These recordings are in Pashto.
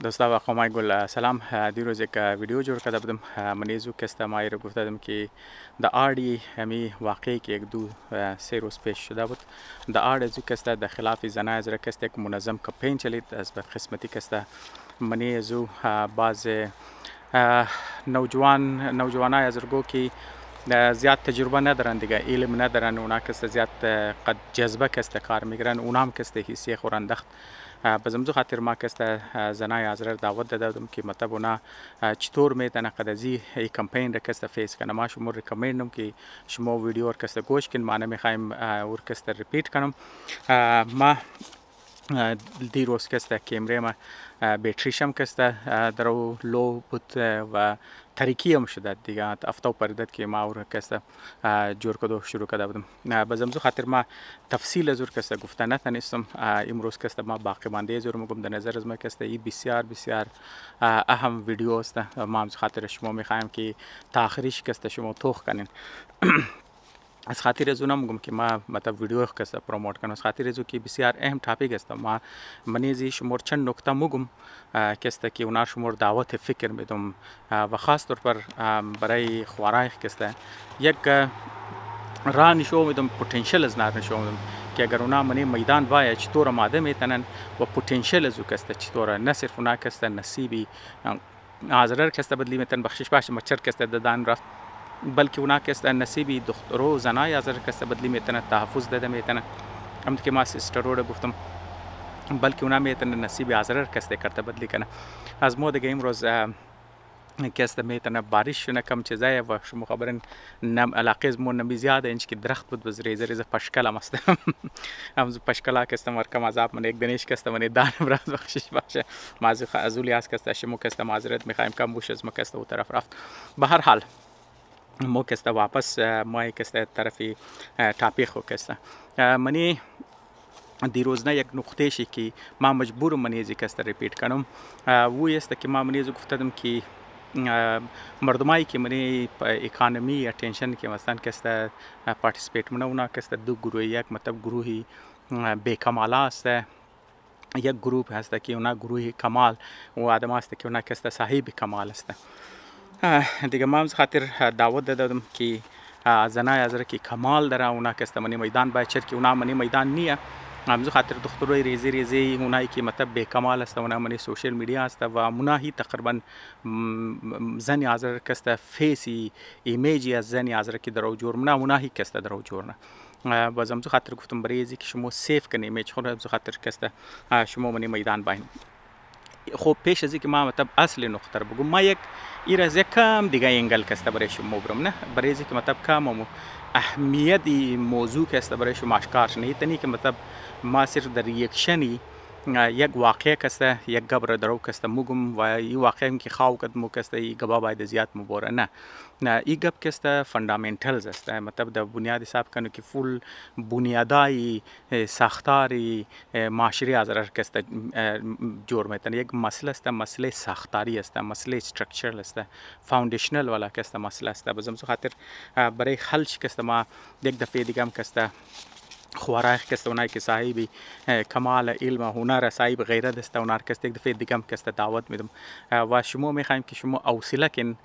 دوستا و خامای گل سلام. دیروز یک ویدیو جور کرده بودم. منیزو کسته مایی رو گفتم که در آردی همی واقعی که یک دو سه روز پیش شده بود. در آرد ازو کسته در خلاف زنای از را کسته یک منظم کمپین چلید از بدقسمتی کسته منیزو بعض نوجوانای از رگو که زیاد تجربه ندارن دیگه، علم ندارن، اونا کسته زیاد قد جذبه کسته کار میگیرن، اونا هم کسته حسیه خورندخت. بزمزو خاطر ما کسته زنای از را دعوت داده بودم که مطلب اونا چطور میتونه قدازی ای کمپین را کسته فیس کنه. ما شما ریکامندم که شما ویدیو ور کسته گوش کن، ما نمیخوایم ور کسته ریپیت کنم. ما دیروز کسته کیمره ما بیتریشم کسته درو لو بود و تاریکی هم شده دیگه، افتاو پردت که ما اور کسته جور کدو شروع کرده بودم. بزمزو خاطر ما تفصیل زور کسته گفته نتونستم. امروز کسته ما باقی مانده زور میگم، در نظر از ما کسته ای بسیار بسیار اهم ویدیو است. ما هم خاطر شما میخوایم که تا آخرش کسته شما توخ کنین. از خاطر از اونم میگم که ما مطلب ویدیو کسته پروموت کنم، از خاطر ازو که بسیار اهم تاپیک است. ما منیزی شمار چند نکته میگم کسته که اونا شمار دعوت فکر میدم و خاص طور پر برای خوارای کسته یک راه نشو میدم، پتانسیل از نار نشو میدم که اگر اونا منی میدان باید چطور آماده میتونن و پتانسیل ازو کسته چطوره، نه صرف اونا کسته نصیبی آزرار کسته بدلی میتن بخشش باشه مچر کسته دادن رفت، بلکه اونا کسته نصیبی دخترو زنای آزر کسته بدلی میتنه، تحفظ داده میتنه. همونطور که ما سیسترو رو گفتم، بلکه اونا میتنه نصیبی آزر کسته کرده بدلی کنه. از ما دیگه امروز کسته میتنه بارش شونه کم چیزایی و شما خبرین نم علاقه از مون نمی زیاده اینچ که درخت بود بز ریزه ریزه پشکل هم است. همزو پشکلا کسته مرکم عذاب من یک دنیش کسته من دان برات بخشش باشه. ما از اولی هست کسته شما کسته معذرت میخوایم کم بوش از ما کسته و طرف رفت. به هر حال ما کسته واپس ما کسته طرفی تاپیخ و کسته منی دیروز نه یک نقطه شی که ما مجبور منیزی کسته ریپیت کنم و است که ما منیزو گفتم که مردمایی که منی اکانومی اتنشن که مثلا کسته پارتیسپیت منه اونا کسته دو گروه، یک مطلب گروهی بیکمالا است، یک گروه هست که اونا گروه کمال و آدم است که اونا کسته صاحب کمال است. دیگه ما هم خاطر دعوت دادم که زنای از که کمال داره اونا کسته منی میدان باید چر که اونا منی میدان نیه. همزو خاطر دختروی ریزی ریزی اونایی که مطلب بیکمال است اونا منی سوشل میدیا است و مناهی تقریبا زنی آزر کسته فیسی ایمیجی از زنی آزر که درو جور منه مناهی کسته درو جور نه. باز همزو خاطر گفتم بریزی که شما سیف کنی ایمیج خود، همزو خاطر کسته شما منی میدان باین. خب پیش از اینکه ما مطلب اصل نقطه رو بگم، ما یک ایراز کم دیگه انگل کسته برای شما برم نه، برای اینکه مطلب کم اهمیت موضوع کسته برای شما آشکار نه تنی که مطلب ما صرف در ریاکشنی یک واقعه کسته یک گبر درو کسته مگم و این واقعه که خواو کد مو کسته این گبا باید زیاد مباره نه این گب کسته فاندامنتلز است، مطلب در بنیاد حساب کنه که فول بنیادای ساختاری معاشری از را کسته جور میتونه. یک مسئله است، مسئله ساختاری است، مسئله استراکچرل است، فاوندیشنل والا کسته مسئله است. بزمزو خاطر برای حلش کسته ما یک دفعه دیگه هم کسته خوارایخ کسته اونایی که صاحبی کمال علم و هنر صاحب غیرت است اونار کسته یک دفعه دیگه هم کسته دعوت میدم و شما میخوایم که شما حوصله کن.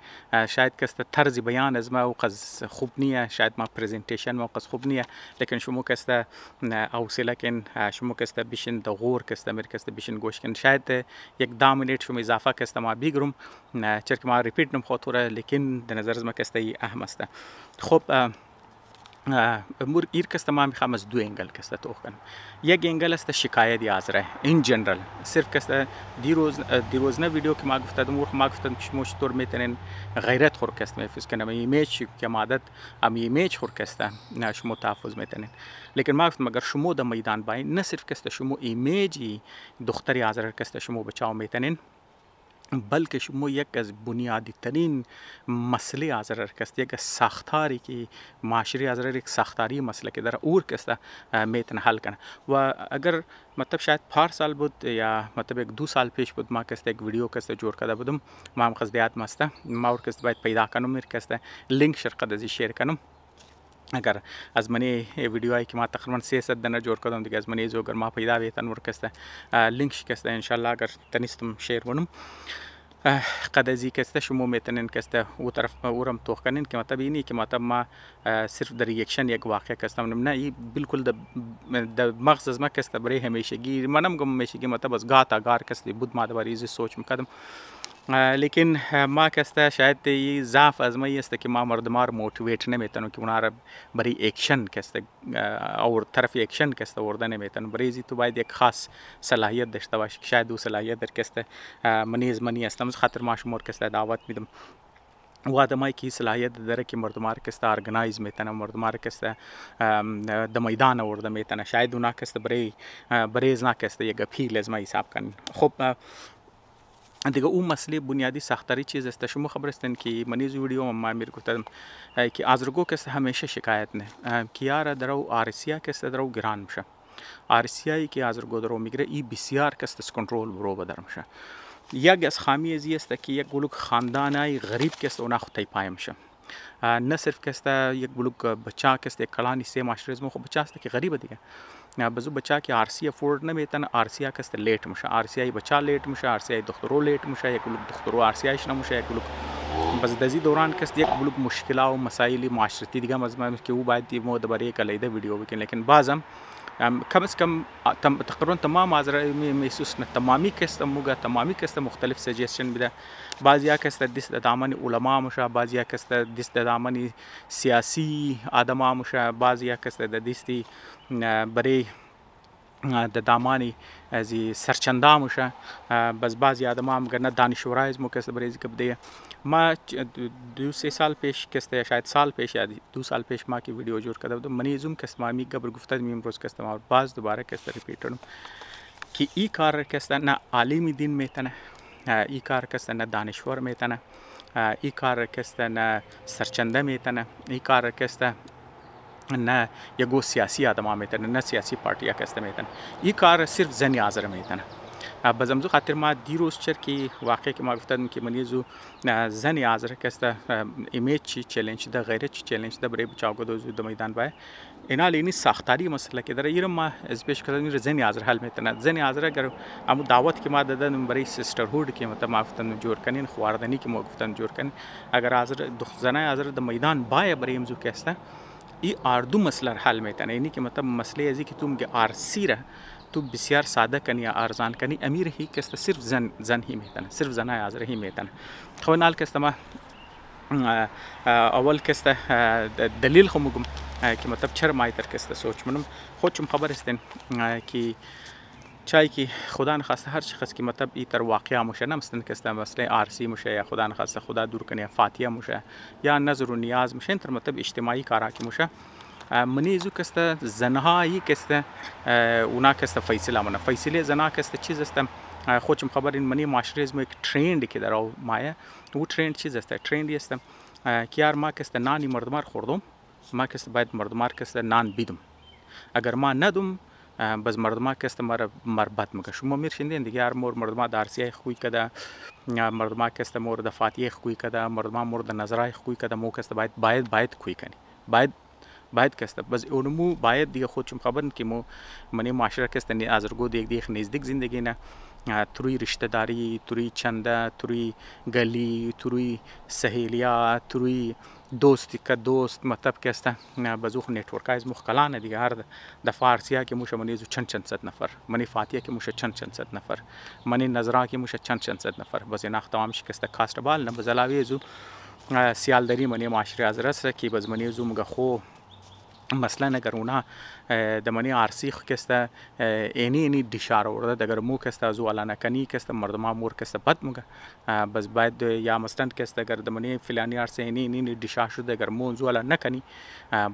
شاید کسته طرز بیان از ما وقت خوب نیه، شاید ما پرزنتیشن ما وقت خوب نیه، لیکن شما کسته حوصله کن، شما کسته بیشین دغور کسته مر کسته بیشین گوش کن. شاید یک 10 منیت شما اضافه کسته ما بگیرم چرا که ما ریپیت نم خاطره، لیکن در نظر از ما کسته ای اهم است. خب ایر کسته ما میخوام از دو انگل کسته توخ کنم. یک انگل است شکایت آزره این جنرال، صرف کسته دیروز نه ویدیو که ما گفتم ما گفتم که شما چطور میتونین غیرت خور کسته محفوظ کنم، ایمیج که عادت امی ایمیج خور کسته نه شما تحفظ میتونین. لیکن ما گفتم اگر شما در میدان باین نه صرف کسته شما ایمیجی دختری آزره کسته شما بچاو میتونین، بلکه شما یک از بنیادی ترین مسئله آزر کست، یک ساختاری که معاشری آزر یک ساختاری مسئله که در اور کسته میتونه حل کنه. و اگر مطلب شاید پارسال بود یا مطلب یک 2 سال پیش بود ما کسته یک ویدیو کسته جور کرده بودم، ما هم خزدیات مسته ما اور کسته باید پیدا کنم، میر کسته لینک شرکت ازی شیر کنم اگر از منی ویدیوهایی که ما تقریبا 300 دانه جور کردم دیگه از منی زوگر ما پیدا بیتن ورکسته لینک شکسته انشالله اگر تنیستم شیر کنم قد ازی کسته شما میتونین کسته او طرف اورم توخ کنین که مطلب اینی که مطلب ما صرف در ریاکشن یک واقع کستم نه ای بالکل د مغز از ما کسته برای همیشگی منم گم همیشگی مطلب از گاه تا گار کسته بود ما درباره سوچ میکردم لیکن ما کسته شاید این ضعف از ما است که ما مردم رو موتیویت نمیتونم که اونها را برای اکشن کسته او طرف اکشن کسته ورده نمیتونم برای ازی تو باید یک خاص صلاحیت داشته باشی که شاید او صلاحیت در کسته منی استم خاطر ما شما کسته دعوت میدم و آدمایی که صلاحیت داره که مردم رو کسته ارگنایز میتونه مردم رو کسته د میدان آورده میتونه شاید اونا کسته برای از کسته یک اپیل از ما حساب کنن. خب دیگه اون مسئله بنیادی ساختاری چیز است شما خبر هستین که منیز ویدیو ما میگم گفتم که آزرگو کسته همیشه شکایت نه که یار درو آرسیا کسته درو گران میشه آرسیایی که آزرگو درو میگیره ای بسیار کسته کنترل برو بدر میشه یک از خامی ازی است که یک بلوک خاندانای غریب کسته اونا خود پای میشه نه صرف کسته یک بلوک بچه کسته کلانی سه معاشرزم خب بچه است که غریب دیگه بزو بچه که آرسی افورد نمیتونه آرسی کسته لیت میشه آرسی ای بچه لیت میشه آرسی ای دخترو لیت میشه یک بلوک دخترو آرسی ایش نمیشه یک بلوک بس دزی دوران کست یک بلوک مشکلات و مسائل معاشرتی دیگه مزمن که او باید مو درباره کلیده ویدیو بکن لیکن بعضم کم از کم تقریبا تمام آزر محسوس نه تمامی کست موگه تمامی کست مختلف سجیشن بده بعضیا کست دست دامن علما مشه بعضیا کست دست دامن سیاسی آدما مشه بعضیا کست دستی برای د دامانی از سرچنده مشه بس بعضی آدم هم گرنه دانشورای از مکسب بریزی که بده ما 2-3 سال پیش کسته شاید سال پیش یا 2 سال پیش ما کی ویدیو جور کرده بودم منی زوم کس ما می گبر گفته میم روز کسته ما باز دوباره کسته ریپیت کردم که ای کار کسته نه عالم دین میتونه ای کار کسته نه دانشور میتونه ای کار کسته نه سرچنده میتونه ای کار کسته نه یگو سیاسی آدم میتونه نه سیاسی پارتی کسته میتونه این کار صرف زنی آزر میتونه بزمزو خاطر ما دیروز چر که واقعی که ما گفتم که منیزو زنی آزر کسته ایمیج چی چالش ده غیره چی چالش ده برای بچاو گدوزو د میدان بای اینا لینی ساختاری مسئله که داره ایرم ما از پیش کردن زنی آزر حل میتونه زنی آزر اگر امو دعوت که ما دادن برای سیسترهود که مت ما گفتن جور کنین خواردنی که ما گفتن جور کنین اگر آزر زنای آزر د میدان بای برای امزو کسته ای اردو مسئله حل میتونه یعنی که مطلب مسئله ازی که تو میگه آرسی را تو بسیار ساده کنی یا ارزان کنی امیر هی کسته صرف زن هی میتونه صرف زنای آزر هی میتونه خب نال کسته ما اول کسته دلیل خو مگم که مطلب چرا ما تر کسته سوچ منم خودم خبر استین که چای که خدا نخواسته هر شخص که مطلب ای تر واقعا مشه نمستن کسته مسئله آرسی مشه یا خدا نخواسته خدا دور کنه فاتحه مشه یا نظر و نیاز مشه تر مطلب اجتماعی کارا که مشه منی زو کسته زنهایی کسته اونا کسته فیصله منه فیصله زنا کسته چیز است خودم خبر این منی معاشره از یک ترند که در مایه او ترند چیز است ترند است که یار ما کسته نانی مردمار خوردم ما کسته باید مردمار کسته نان بیدم اگر ما ندم بس مردما کسته مربت مگه شما میرشیندین دیگه هر مردما دارسیای خوی کده مردما کسته مورد فاتحه خوی کده مردما مورد نظرای خوی کده مو کسته باید خوی کنی باید کسته بس اونمو باید دیگه خودشم خبرن که مو منی معاشره کسته آزرگو دیگه نزدیک زندگی نه توی رشته داری توی چنده توی گلی توی سهیلیا توی دوستی که دوست مطلب کسته بزوخ نیتورک از مخکلانه دیگه هر د فارسیا که موشه منیزو چند صد نفر منی فاتحه که موشه چند صد نفر منی نظرا که موشه چند صد نفر بس اینا تمام شکسته کاست بال نه بزلاوی زو سیالداری منی معاشره از رسه که بز منیزو مگه خو مثلا اگر اونا دمانی آرسی کسته اینی دیشار ورده اگر مو کسته زو الا نکنی کسته مردما مور کسته بد مگه بس باید یا مثلا کسته اگر دمانی فلانی آرسی اینی دیشار شده اگر مو زو الا نکنی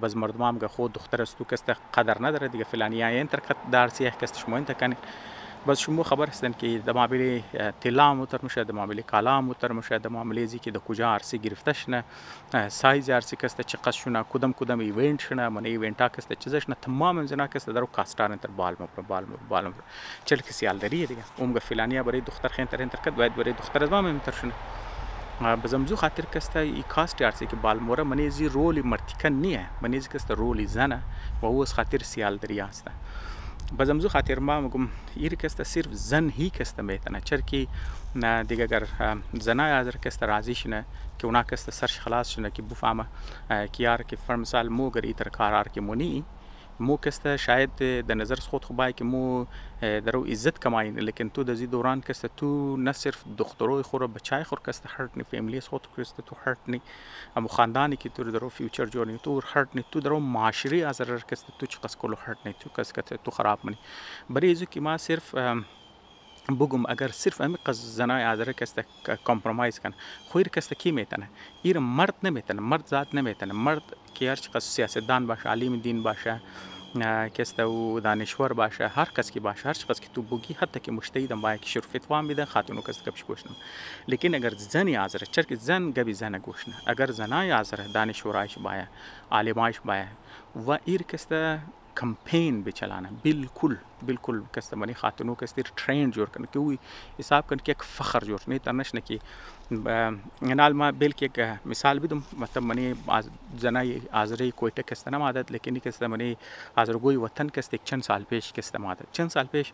بس مردما مگه خود دختر است تو کسته قدر نداره دیگه فلانی این تر دارسی کسته شما انت کنی بس شما خبر هستن که د معامله طلا متر مشه د معامله کالا متر مشه د معامله زی که د کجا آرسی گرفته شنه سایز آرسی کسته چقدر شونه کدام ایونت شنه من ایونتا کسته چیزش نه تمام زنا کسته درو کاستار انتر بال چل کسی آلدری دیگه اونگه فلانیا برای دختر خین تر انتر کد باید برای دختر از ما منتر شنه بزمزو خاطر کسته ای کاست یارسی که بالموره منیزی رولی مرتیکن نیه منیزی کسته رولی زنه و او از خاطر سیال دریاسته بزمزو خاطر ما میگم ایر کسته صرف زن هی کسته میتنه چرکی دیگه اگر زنای آذر کسته راضی شنه که اونا کسته سرش خلاص شنه که بفهمه که یار که فر مثال مو گر ایتر کارار که مونی مو کسته شاید در نظر خود خوبای که مو درو عزت کماین لیکن تو دزی دوران کسته تو نه صرف دختروی خور بچای خور کسته هرت نی فیملی خود کسته تو هرت نی امو خاندانی که تو درو فیوچر جوړی تو هرت نی تو درو معاشري آذر کسته تو چقس کولو هرت نی تو کس کته تو خراب منی بریزو که ما صرف بگم اگر صرف امی قز زنای آذر کسته کامپرومایز کن خویر کسته کی میتنه ایر مرد نمیتنه مرد ذات نمیتنه مرد که هر چقدر سیاستدان باشه عالم دین باشه کسته و دانشور باشه هر کس کی باشه هر چقدر که تو بگی حتی که مجتهدم باید که شرف فتوا میدن خاتونو کس کبش گوشنم لیکن اگر زنی آذر چرک زن گبی زن گوشنه اگر زنای آذر دانشورایش باید عالمایش باید و ایر کسته کمپین بچلانا بالکل کسته منی خاتونو کسته ټرینډ جوړ کړي کوي حساب کړي یک فخر جوړ نه تنش نه کی نال ما بلکې یک مثال بدم مطلب منی زنای آذری کویټه کسته نه عادت لیکن کسته منی آذرگوی وطن کسته چند سال پیش کسته عادت چند سال پیش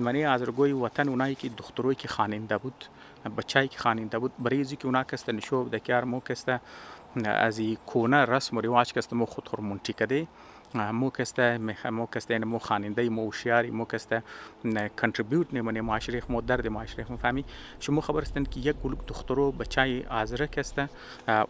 منی آذرگوی وطن اونایی که دختروی که خواننده بود بچایی که خواننده بود بریزی که اونا کسته نشو دکار مو کسته از کونه رسم و رواج کسته مو خود خورمونتی کده مو کسته مو خواننده مو هوشیاری مو کسته کنتریبیوت نمونه معاشره مو درد معاشره مو فهمی شما خبر هستند که یک گلوک دخترو بچای آذره کسته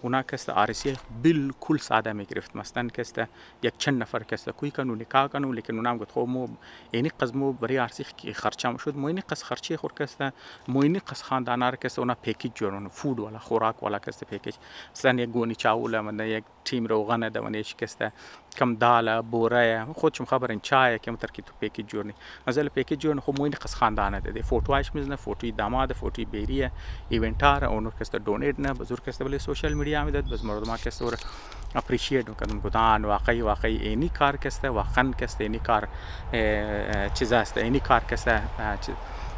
اونا کسته آرسی بالکل ساده میگرفت مثلا کسته یک چند نفر کسته کوی کنو نکاح کنو لیکن اونام گفت خب مو اینی قزمو برای آرسی که خرچام شد مو اینی قز خرچی خور کسته مو اینی قز خاندانار کسته اونا پیکیج جوړون فود والا خوراک والا کسته پیکیج مثلا یک گونی چاول من یک تیم روغن ده ونیش کسته کم داله بوره خودشم خبرن چای که متر که تو پیکیج جوړنی ازل پیکیج جوړن خو موین قص خاندانه ده فوټوایش مزنه فوټوی داماد فوټوی بیریه ایونټار اونر کسته ډونیټ نه بزرگ کسته بل سوشل میډیا میدد بز مردما کسته ور اپریشیټ وکړم ګدان واقعي اینی کار کسته واقعا کسته اینی کار چیز است اینی کار کسته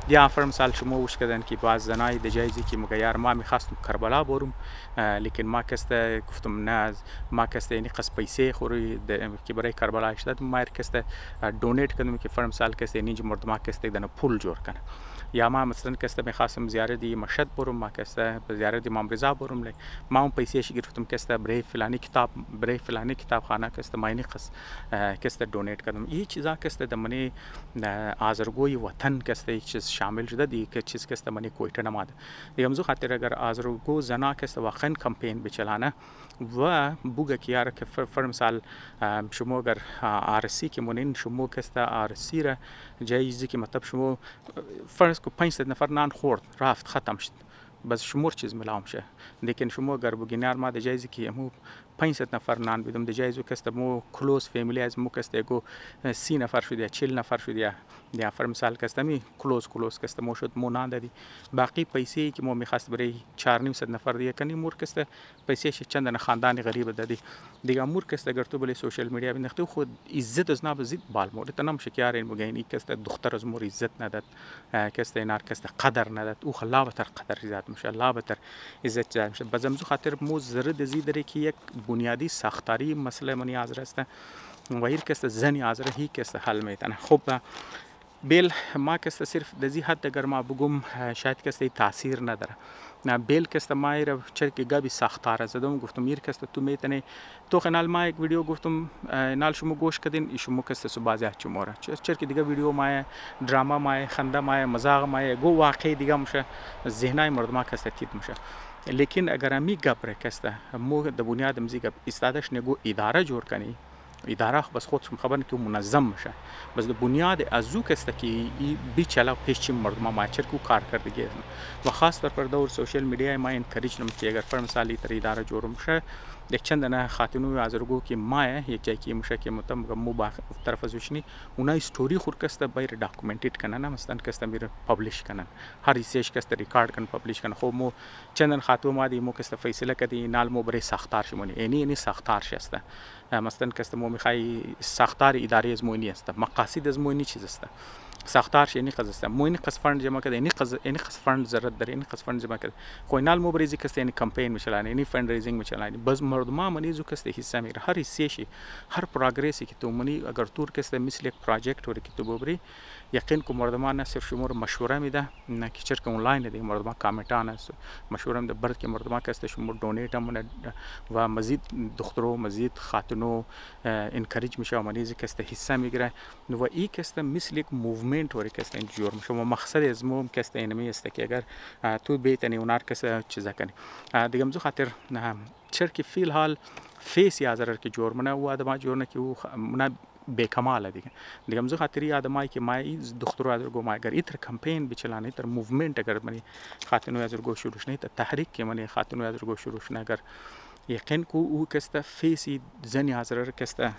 یا فر مثال شما وش کردن که باز زنای دجایزی که مگیار ما میخواستم کربلا برم لیکن ما کسته گفتم نه ما کسته یعنی قص پیسه خوری که برای کربلا اشتاد ما کسته دونیت کردم که فر مثال کسته اینج مردما کسته دن پول جور کنه یا ما مثلا کسته میخواستم زیارت مشهد برم ما کسته زیارت امام رضا برم لی ما اون پیسه شی گرفتم کسته برای فلانی کتاب خانه کسته ما اینی قص کسته دونیت کردم این چیزا کسته دمنی آذرگوی وطن کسته یک چیز شامل شده دی که چیز کسته منی کویټه نماده دیگه مزو خاطر اگر آذرگو زنا کسته واقعا کمپین بچلانه و بوگه که یاره که فر مثال شما اگر آرسی که منین شما کسته آرسی را جایزی که مطلب شما فرض کو 500 نفر نان خورد رفت ختم شد بس شمور چیز ملام شه لیکن شما اگر بگینار ما د جایزی که مو 500 نفر نان بدم د جایزو کسته مو کلوز فامیلی از مو کسته گو 30 نفر شد یا 40 نفر شد یا فر مثال کسته می کلوز کسته مو شد مو نان دادی باقی پیسې که مو میخواست برای 4.5 نفر دیگه کنی مور کسته پیسې ش چند نه خاندان غریب دادی دیگه مور کسته اگر تو بلی سوشل میډیا بنخته خود عزت از ناب زید بال مور تنم شکیار این مگینی کسته دختر از مور عزت نداد کسته نار کسته قدر نداد او خلا بتر قدر زیاد مشه الله بتر عزت زیاد مشه بزمزو خاطر مو زرد زیدره که یک بنیادی ساختاری مسئله منی آذر است و هیر کسته زنی آذر هی کسته حل میتنه خب بیل ما کسته صرف دزی حد اگر ما بگم شاید کسته تاثیر نداره بیل کسته ما ایر چرک گابی ساختار زدم گفتم ایر کسته تو میتنه تو خنال ما یک ویدیو گفتم نال شما گوش کردین شما کسته سو بازی چموره چرک دیگه ویدیو ما دراما ما خنده ما مزاق ما گو واقعی دیگه مشه ذهنای مردم کسته تیت مشه لیکن اگر امی گبره کسته مو د بنیاد مزی گب استادش نگو اداره جوړ کنی اداره بس خودشون خبر که منظم میشه بس بنیاد ازو کسته که بیچلا پیش مردم ما چرکو کار کردگی و خاص طور پر دور سوشل میډیا ما انکریج نم که اگر فر مثالی تر اداره جوړ میشه یک چند نه خاتونو آذرگو که ما یک جای که میشه که متم مو با طرف ازوشنی اونا استوری خور کسته بایر داکومنتیت کنن مثلا کسته میره پابلش کنن هر ریسرچ کسته ریکارد کن پابلش کن خب مو چندن خاتو ما دی مو کسته فیصله کدی نال مو برای ساختار شمونی اینی ساختار شسته مثلا کسته مو میخوای ساختار اداره از موینی است مقاصد از موینی چیز است ساختارش اینی قضیه است. مو اینی قصد فند جمع کرده، اینی قصد فند ضرورت داره، اینی قصد فند جمع کرده. خو اینال مو بریزی کست اینی کمپین میچلانی، اینی فند ریزینگ میچلانی. باز مردم منیزو کست حصہ میگیره. هر حصه‌شی، هر پروگرسی که تو منی اگر تور کست مثل یک پروژکت وری که تو ببری، یقین کو مردمان صرف شما رو مشوره میده، نه که چرک آنلاین دیگه مردمان کامنتان است. مشوره میده برد که مردمان کست شما دونیت هم و مزید دخترو مزید خاتونو انکریج میشه و منیزی کست حصہ میگیره. و این کست مثل یک موومنت وری کست این جور میشه. و مقصد از مو کست اینمی است که اگر تو بیتنی اونار کست چیزا کنی. دیگه مزو خاطر چرکی فیل حال فیسی آزار که جور منه و آدم جور نه که او منه بیکماله دیگه مزو خاطری آدمایی که ما دخترو آزار گو ما اگر ایتر کمپین بچلانه ایتر موومنت اگر منی خاتونو آزار گو شروع شنه ایتر تحریک که منی خاتونو آزار گو شروع شنه اگر یقین کو او کسته فیسی زنی آزار کسته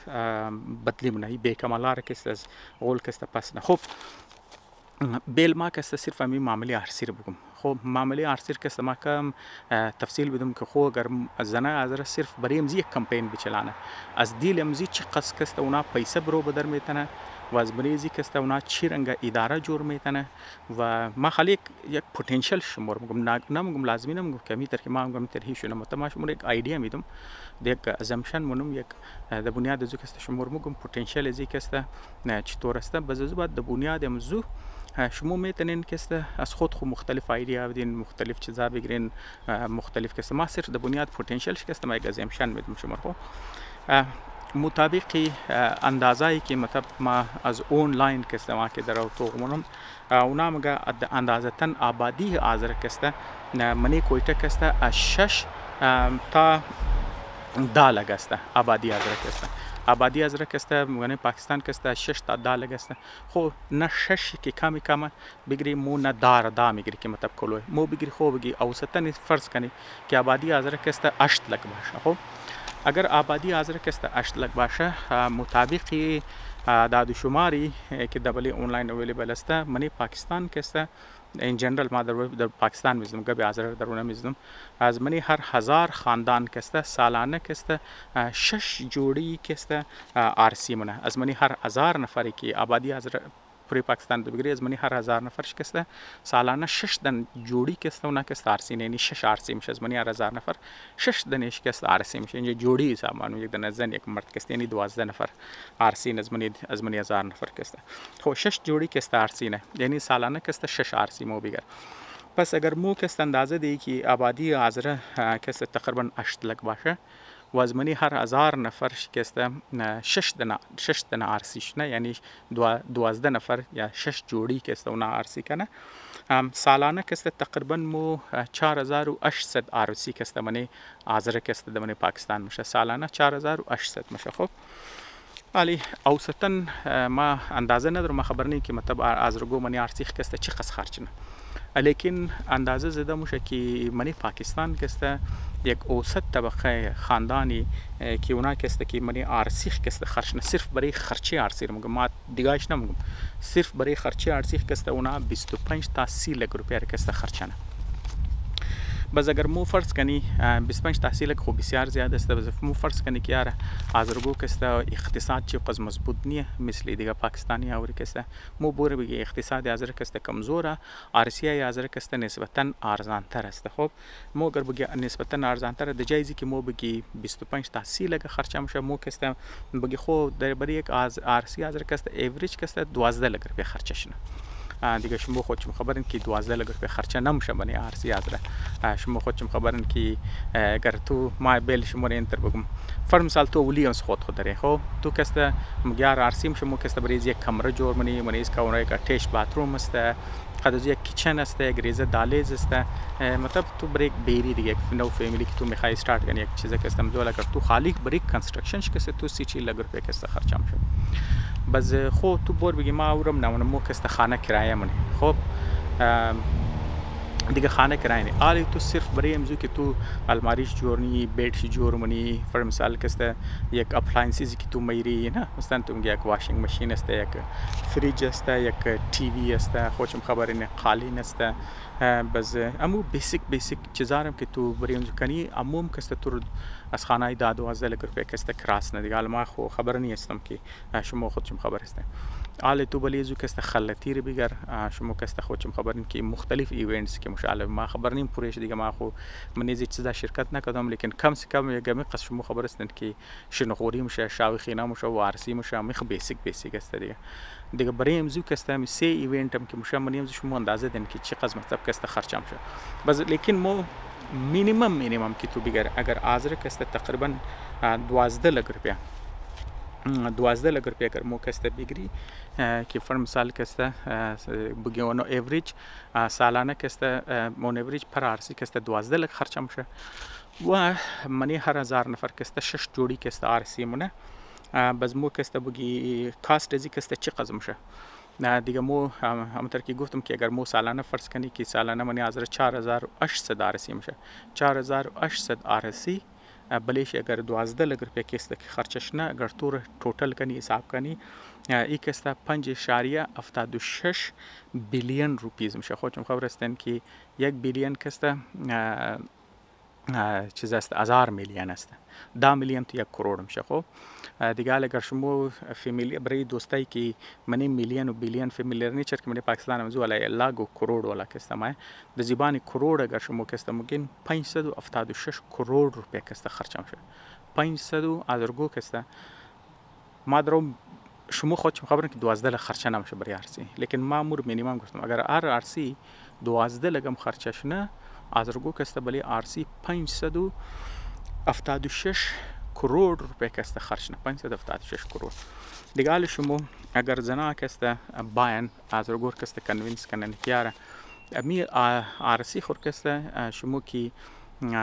بدلی منه بیکمالار کسته از اول کسته پس نه. خب بیل ما کسته صرف امی معاملی عرصی رو بگم. خب معاملی عرصی کسته ما کم تفصیل بدم که خو اگر زنه آزار صرف برای امزی یک کمپین بچلانه از دیل امزی چی قص کسته اونا پیسه برو بدر میتنه و از بریزی کسته اونا چی رنگ اداره جور میتنه و ما خالی یک پتانسیل شمار میگم، نمیگم لازمی نمیگم که میتر که ما میگم ترهیش شونه متما شمار یک ایده میدم یک ازمشن منم یک د بنیاد از کسته شمار میگم پتانسیل از کسته نه چطور است بزز بعد د بنیاد امزو شما میتونین کسته از خود مختلف ایده بدین، مختلف چیزا بگیرین، مختلف کسته ما صرف د بنیاد پتانسیلش کسته ما یک ازمشن میدم شمار خو مطابق اندازه‌ای که مطلب ما از آنلاین کسته ما که در تو منم اونا مگه اندازه‌تن آبادی آزر کسته منی کویته کسته از 6 تا 10 لگسته آبادی آزر کسته آبادی آزر کسته مگه پاکستان کسته 6 تا 10 لگسته. خو نه 6 که کمی کم بگیری مو نه دا میگیری که مطلب کلوه مو بگیری خو بگی اوسطن فرض کنی که آبادی آزر کسته 8 لگ باشه. خب اگر آبادی آزر کسته 8 لگ باشه مطابق داد شماری که دبلی آنلاین اویلیبل است منی پاکستان کسته این جنرال ما در پاکستان میزنم گبی آزر درونه میزنم از منی هر 1000 خاندان کسته سالانه کسته 6 جوڑی کسته آرسی منه از منی هر 1000 نفری که آبادی آزر پوری پاکستان بگیری از منی هر 1000 نفرش کسته سالانه 6 دن جوڑی کسته اونا کسته آرسی یعنی 6 آرسی میشه از منی هر 1000 نفر 6 دنش کسته آرسی میشه. اینجا جوڑی سامانو یک دن زن یک مرد کسته یعنی 12 نفر آرسی از منی 1000 نفر کسته. خب 6 جوڑی کسته آرسی نه یعنی سالانه کسته 6 آرسی مو بگیر. پس اگر مو کسته اندازه دی که آبادی آزره کسته تقریبا 8 لگ باشه و از منی هر 1000 نفر شکسته 6 دنا آرسیش نه یعنی 12 نفر یا 6 جوڑی کسته اونا آرسی کنه سالانه کسته تقریبا مو 4800 آرسی کسته منی آزره کسته د منی پاکستان میشه سالانه 4800 میشه. خب ولی اوسطا ما اندازه ندارم ما خبر نی که مطلب آزرگو منی آرسیخ کسته چی قص خرچ نه لیکن اندازه زده میشه که منی پاکستان کسته یک اوسط طبقه خاندانی که اونا کسته که منی آرسیخ کسته خرچ نه صرف برای خرچی آرسی میگم ما دیگهش نمیگم صرف برای خرچی آرسیخ کسته اونا 25 تا 30 لک روپیه کسته خرچنه. باز اگر مو فرض کنی 25 تحصیل که خب بسیار زیاده است باز مو فرض کنی که یار آزرگو کسته اقتصاد چی قز مضبوط نیه مثل دیگه پاکستانی اوری کسته مو بوره بگی اقتصاد آزر کسته کمزوره آرسیای آزر کسته نسبتا ارزان تر است. خب مو اگر بگی نسبتا ارزان تر د جایزی که مو بگی 25 تحصیل که خرچه میشه مو کسته بگی خو در برای یک آرسی آزر کسته اوریج کسته 12 لک روپیه خرچه شنه دیگه شما خودتون خبرین که 12 لک روپیه خرچه نمیشه بنی آرسی آزره. شما خودتون خبرین که اگر تو ما بیل شما انتر بگم فرض مثال تو ولیامز خود داره خب تو کسته مگیار آرسی میشه مو کسته برای یک کمره جور منی از کونه یک اتش باتروم است قد یک کیچن است گریزه دالیز است مطلب تو برای بیری دیگه یک نو فامیلی که تو میخوای استارت کنی یک چیزی که استم دوله تو خالی برای کنستراکشنش کسته تو 30 لک روپیه کسته خرچه میشه. باز خو تو بور بگی ما اورم نمونه مو کسته خانه کرایه منی. خب دیگه خانه کراینه آلی تو صرف برای امضو که تو الماریش جور نی بیدش جور منی فر مثال کسته یک اپلاینسیزی که تو میری نه مثلا تو میگه یک واشینگ ماشین است یک فریج است یک تی وی است خوشم خبر اینه قالین است بس امو بیسیک چیزارم که تو برای امضو کنی عموم کسته تو از خانه دا 12 روپیه کسته کراس نه دیگه ما خو خبر نیستم که شما خودتون خبر است آلی تو بلیزو کسته خلطی رو بگر شما کسته خودتون خبرین که مختلف ایونتس که مشالله ما خبر نیم پورش دیگه ما خو من از چیزا شرکت نکردم لیکن کم سے کم یه قص شما خبر هستند که شنخوری میشه شاوخینا میشه و عرسی میشه میخ بیسیک است دیگه برای امضو کسته می سه ایونت هم که میشه من امضو شما اندازه دین که چقدر مطلب کسته خرچم شه بس لیکن مو مینیمم که تو بگر اگر حاضر کسته تقریبا 12 روپیه 12 روپیه اگر مو کسته بگیری که فر مثال کسته بگی اونو ایوریج سالانه کسته اون ایوریج پر عرصی کسته 12 خرچ میشه و منی هر 1000 نفر کسته 6 جوڑی کسته عرصی مونه باز مو کسته بگی کاست ازی کسته چقدر میشه دیگه مو همونطور که گفتم که اگر مو سالانه فرض کنی که سالانه منی حاضر 4800 عرصی میشه 4800 عرصی بلیش اگر 12 روپیه کسته که خرچش نه اگر تو توتال کنی حساب کنی ای کسته 5.76 بیلیون روپیز میشه خودتون خبر هستین که 1 بیلیون کسته چیز است 1000 میلیون است 10 میلیون تو 1 کروڑ میشه خب دیگه اگر شما فامیلی برای دوستایی که منی میلیون و بیلیون فامیلر نیچر که من پاکستان مزو علی لاگو کروڑ ولا کستم د زبان کروڑ اگر شما کستم ممکن 576 کروڑ روپیه کسته خرچ میشه 500 ازرگو کسته ما درو شما خود خبرن که 12 خرچه نمیشه برای عرصی لیکن مامور مینیمم گفتم اگر هر عرصی 12 لگم خرچش نه ازرگو کسته بلی عرصی 576 کروڑ روپیه کسته خرچ نه 576 کروڑ دیگه شما اگر زنا کسته باین ازرگور کسته کنوینس کنن کیاره امی عرصی خور کسته شما کی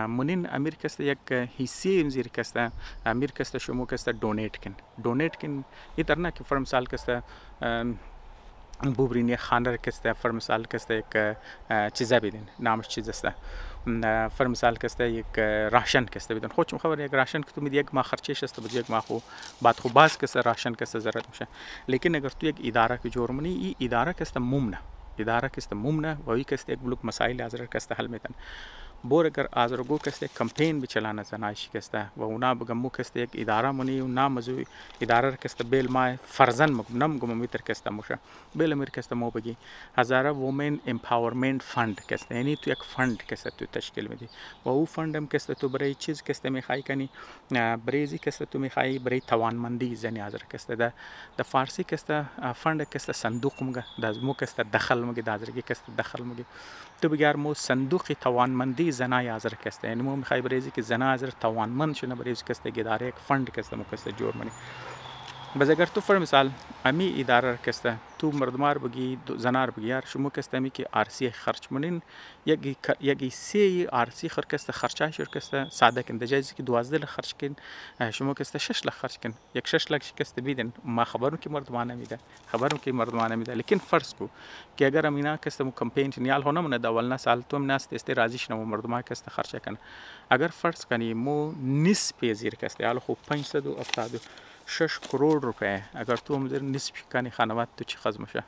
منین امیر کسته یک حصی امزیر کسته امیر کسته شما کسته دونیت کن ایتر نه که فرم سال کسته بوبرینی خانر کسته فرم سال کسته یک چیزا بیدین نامش چیز است فرم سال کسته یک راشن کسته بیدین خودم خبر یک راشن که تو میدی یک ما خرچش است بود یک ما خو بعد خو باز کسته راشن کسته ضرورت میشه لیکن اگر تو یک اداره که جور منی ای اداره کسته ممنه و ای کسته یک بلوک مسائل حاضر کسته حل میتن بور اگر آزرگو کسته کمپین بچلانا زنایشی کسته و اونا بگم مو کسته یک اداره منی و نام مزوی اداره کسته بیل ما فرزن مگم گم میتر کسته موشه بیل میر کسته مو بگی هزاره وومن امپاورمنت فند کسته یعنی تو یک فند کسته تو تشکیل میدی و او فندم کسته تو برای چیز کسته میخوای کنی بریزی کسته تو میخوای برای توانمندی زنی حاضر کسته د فارسی کسته فند کسته صندوق مگه د مو کسته دخل مگه د حاضرگی کسته دخل مگه تو بگیر مو صندوق توانمندی زنای حاضر کسته یعنی مو میخوای بریزی که زنا حاضر توانمند شونه بریزی کسته اداره یک فند کسته مو کسته جور منی بس اگر تو فر مثال امی اداره کسته تو مردمار بگی زنار بگیار شما کسته می که عرصی خرچ منین یک سی عرصی خر کسته خرچه شر کسته ساده کن دجایزی که 12 خرچ کن شما کسته 6 لخ خرچ کن یک 6 لخ کسته بیدن ما خبرم که مردمانه میده لیکن فرض کو که اگر امینا کسته مو کمپین نیال هونه من داولنا سال تو ناست است راضی شنو مردما کسته خرچه کن اگر فرض کنی مو نسبت زیر کسته حالا خو 576 کروڑ روپیه اگر تو مدر نسبت کنی خانوات تو چی خز میشه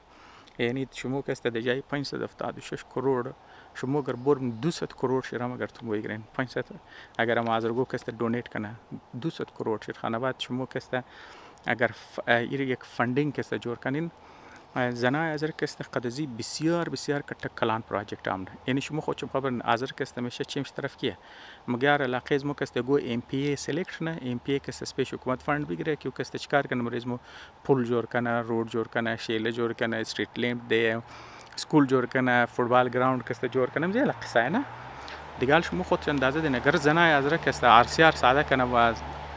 یعنی شما کسته د جای 576 کروڑ شما اگر برم 200 کروڑ شرم اگر تو بگیرین 500 اگر ما ازرگو کسته دونیت کنه 200 کروڑ شر خانوات شما کسته اگر یک فندینگ کسته جور کنین زنای ازر کسته قدزی بسیار کتک کلان پروژکت آمده یعنی شما خودشون خبرن ازر کسته میشه چیمش طرف کیه مگر علاقه از مو کسته گو ام پی ای سلیکت نه ام پی ای کسته سپیش حکومت فند بگیره که کسته چیکار کنه مریض مو پول جور کنه روड جور کنه شیله جور کنه استریت لیمپ ده سکول جور کنه فوتبال گراوند کسته جور کنه مزه لقصه نه دیگه شما خودت اندازه دین اگر زنای ازر کسته آرسیار ساده کنه و